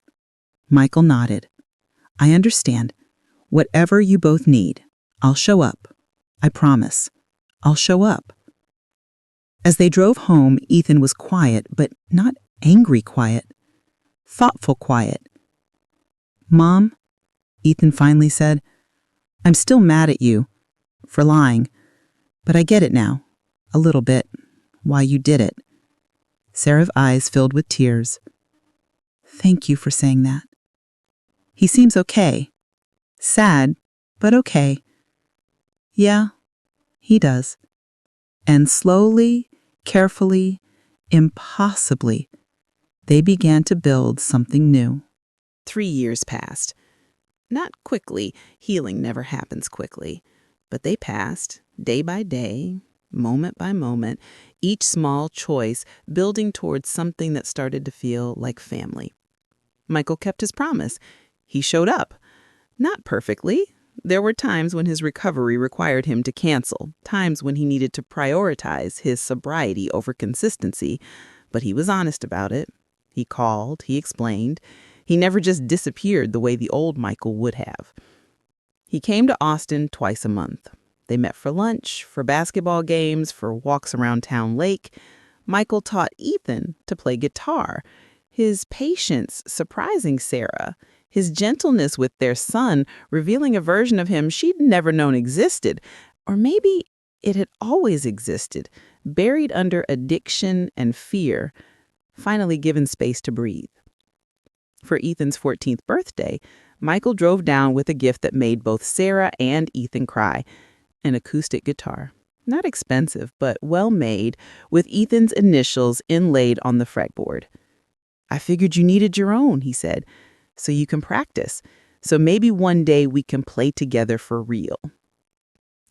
Michael nodded. I understand. Whatever you both need, I'll show up. I promise. I'll show up. As they drove home, Ethan was quiet, but not angry quiet. Thoughtful quiet. Mom, Ethan finally said, I'm still mad at you for lying, but I get it now, a little bit, why you did it. Sarah's eyes filled with tears. Thank you for saying that. He seems okay. Sad, but okay. Yeah, he does. And slowly, carefully, impossibly, they began to build something new. 3 years passed. Not quickly. Healing never happens quickly. But they passed, day by day, moment by moment, each small choice building towards something that started to feel like family. Michael kept his promise. He showed up. Not perfectly. There were times when his recovery required him to cancel, times when he needed to prioritize his sobriety over consistency, but he was honest about it. He called, he explained. He never just disappeared the way the old Michael would have. He came to Austin twice a month. They met for lunch, for basketball games, for walks around Town Lake. Michael taught Ethan to play guitar, his patience surprising Sarah, his gentleness with their son revealing a version of him she'd never known existed, or maybe it had always existed, buried under addiction and fear, finally given space to breathe. For Ethan's 14th birthday, Michael drove down with a gift that made both Sarah and Ethan cry, an acoustic guitar. Not expensive, but well made, with Ethan's initials inlaid on the fretboard. "I figured you needed your own," he said, "so you can practice. So maybe one day we can play together for real."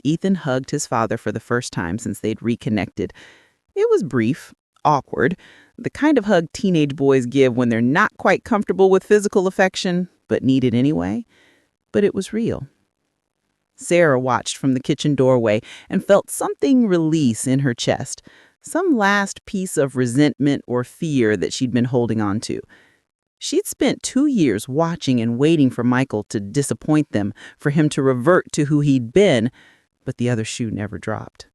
Ethan hugged his father for the first time since they'd reconnected. It was brief, awkward, the kind of hug teenage boys give when they're not quite comfortable with physical affection, but need it anyway. But it was real. Sarah watched from the kitchen doorway and felt something release in her chest, some last piece of resentment or fear that she'd been holding on to. She'd spent 2 years watching and waiting for Michael to disappoint them, for him to revert to who he'd been, but the other shoe never dropped.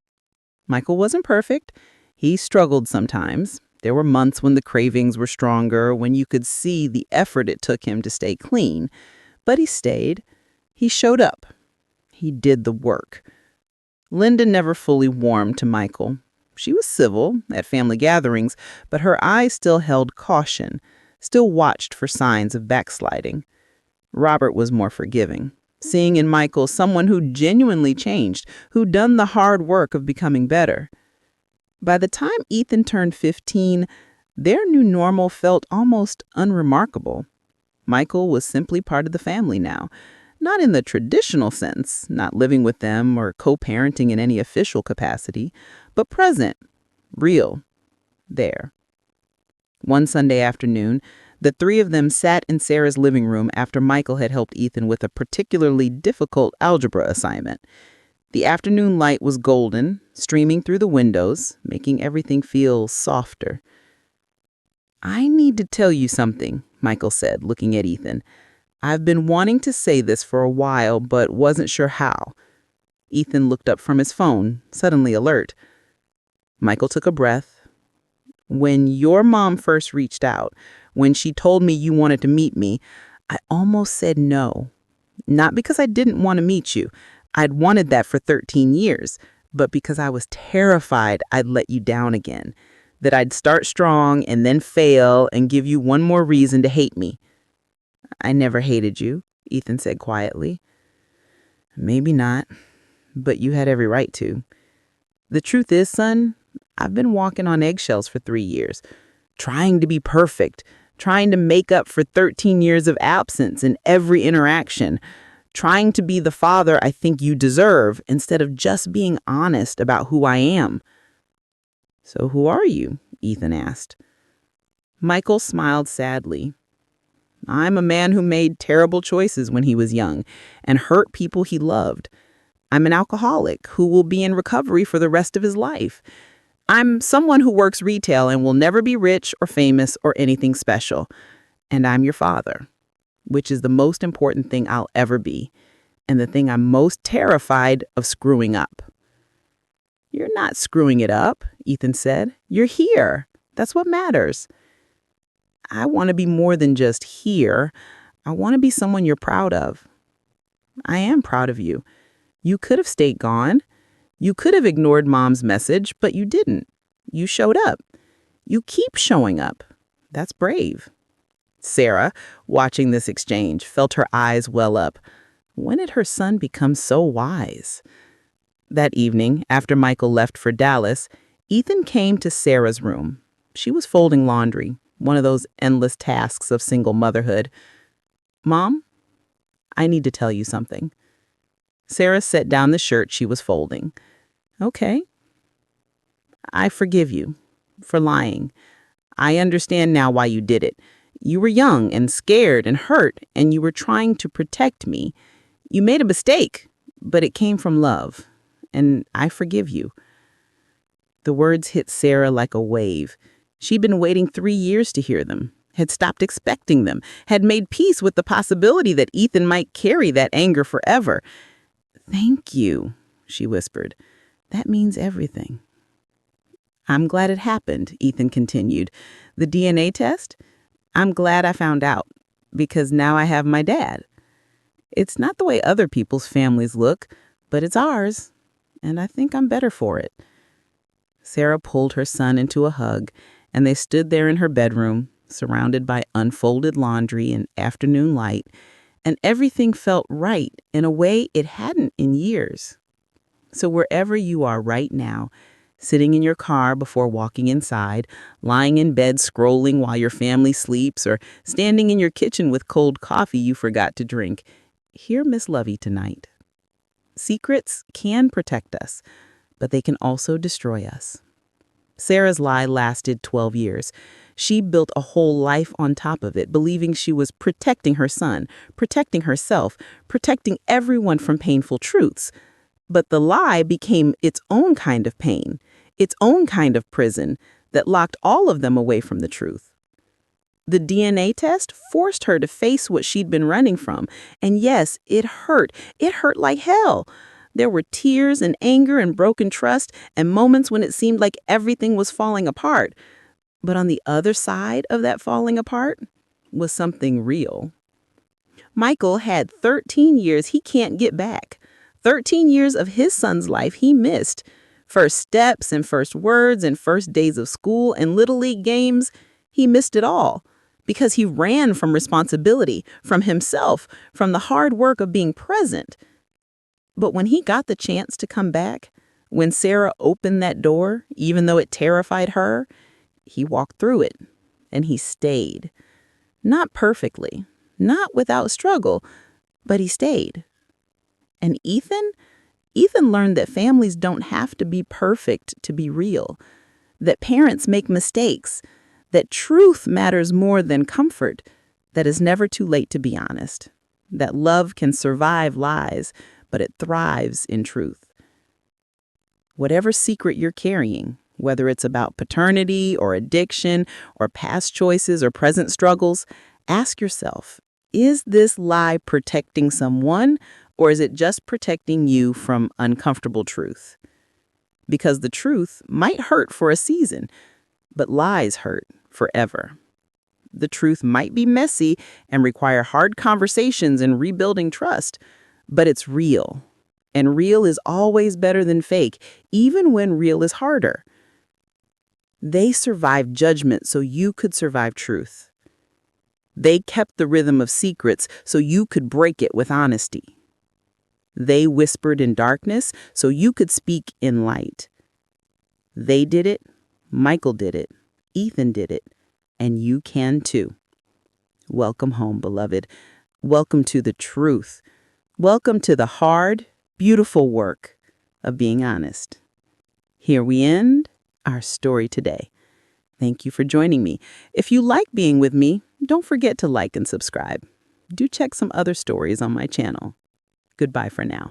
Michael wasn't perfect. He struggled sometimes. There were months when the cravings were stronger, when you could see the effort it took him to stay clean. But he stayed. He showed up. He did the work. Linda never fully warmed to Michael. She was civil at family gatherings, but her eyes still held caution, still watched for signs of backsliding. Robert was more forgiving, seeing in Michael someone who genuinely changed, who'd done the hard work of becoming better. By the time Ethan turned 15, their new normal felt almost unremarkable. Michael was simply part of the family now. Not in the traditional sense, not living with them or co-parenting in any official capacity, but present, real, there. One Sunday afternoon, the three of them sat in Sarah's living room after Michael had helped Ethan with a particularly difficult algebra assignment. The afternoon light was golden, streaming through the windows, making everything feel softer. "I need to tell you something," Michael said, looking at Ethan. "I've been wanting to say this for a while, but wasn't sure how." Ethan looked up from his phone, suddenly alert. Michael took a breath. "When your mom first reached out, when she told me you wanted to meet me, I almost said no. Not because I didn't want to meet you. I'd wanted that for 13 years, but because I was terrified I'd let you down again, that I'd start strong and then fail and give you one more reason to hate me." "I never hated you," Ethan said quietly. "Maybe not, but you had every right to. The truth is, son, I've been walking on eggshells for 3 years, trying to be perfect, trying to make up for 13 years of absence in every interaction, trying to be the father I think you deserve instead of just being honest about who I am." "So who are you?" Ethan asked. Michael smiled sadly. "I'm a man who made terrible choices when he was young and hurt people he loved. I'm an alcoholic who will be in recovery for the rest of his life. I'm someone who works retail and will never be rich or famous or anything special. And I'm your father, which is the most important thing I'll ever be, and the thing I'm most terrified of screwing up." "You're not screwing it up," Ethan said. "You're here. That's what matters." "I want to be more than just here. I want to be someone you're proud of." "I am proud of you. You could have stayed gone. You could have ignored Mom's message, but you didn't. You showed up. You keep showing up. That's brave." Sarah, watching this exchange, felt her eyes well up. When did her son become so wise? That evening, after Michael left for Dallas, Ethan came to Sarah's room. She was folding laundry, one of those endless tasks of single motherhood. "Mom, I need to tell you something." Sarah set down the shirt she was folding. "Okay." "I forgive you for lying. I understand now why you did it. You were young and scared and hurt, and you were trying to protect me. You made a mistake, but it came from love, and I forgive you." The words hit Sarah like a wave. She'd been waiting 3 years to hear them, had stopped expecting them, had made peace with the possibility that Ethan might carry that anger forever. "Thank you," she whispered. "That means everything." I'm glad it happened, Ethan continued. The DNA test? I'm glad I found out, because now I have my dad. It's not the way other people's families look, but it's ours, and I think I'm better for it. Sarah pulled her son into a hug, and they stood there in her bedroom, surrounded by unfolded laundry and afternoon light, and everything felt right in a way it hadn't in years. So wherever you are right now, sitting in your car before walking inside, lying in bed scrolling while your family sleeps, or standing in your kitchen with cold coffee you forgot to drink, hear Miss Lovie tonight. Secrets can protect us, but they can also destroy us. Sarah's lie lasted 12 years. She built a whole life on top of it, believing she was protecting her son, protecting herself, protecting everyone from painful truths. But the lie became its own kind of pain, its own kind of prison that locked all of them away from the truth. The DNA test forced her to face what she'd been running from. And yes, it hurt. It hurt like hell. There were tears and anger and broken trust and moments when it seemed like everything was falling apart. But on the other side of that falling apart was something real. Michael had 13 years he can't get back. 13 years of his son's life he missed. First steps and first words and first days of school and Little League games, he missed it all because he ran from responsibility, from himself, from the hard work of being present. But when he got the chance to come back, when Sarah opened that door, even though it terrified her, he walked through it and he stayed. Not perfectly, not without struggle, but he stayed. And Ethan learned that families don't have to be perfect to be real, that parents make mistakes, that truth matters more than comfort, that it's never too late to be honest, that love can survive lies, but it thrives in truth. Whatever secret you're carrying, whether it's about paternity or addiction or past choices or present struggles, ask yourself, is this lie protecting someone, or is it just protecting you from uncomfortable truth? Because the truth might hurt for a season, but lies hurt forever. The truth might be messy and require hard conversations and rebuilding trust, but it's real. And real is always better than fake, even when real is harder. They survived judgment so you could survive truth. They kept the rhythm of secrets so you could break it with honesty. They whispered in darkness so you could speak in light. They did it, Michael did it, Ethan did it, and you can too. Welcome home, beloved. Welcome to the truth. Welcome to the hard, beautiful work of being honest. Here we end our story today. Thank you for joining me. If you like being with me, don't forget to like and subscribe. Do check some other stories on my channel. Goodbye for now.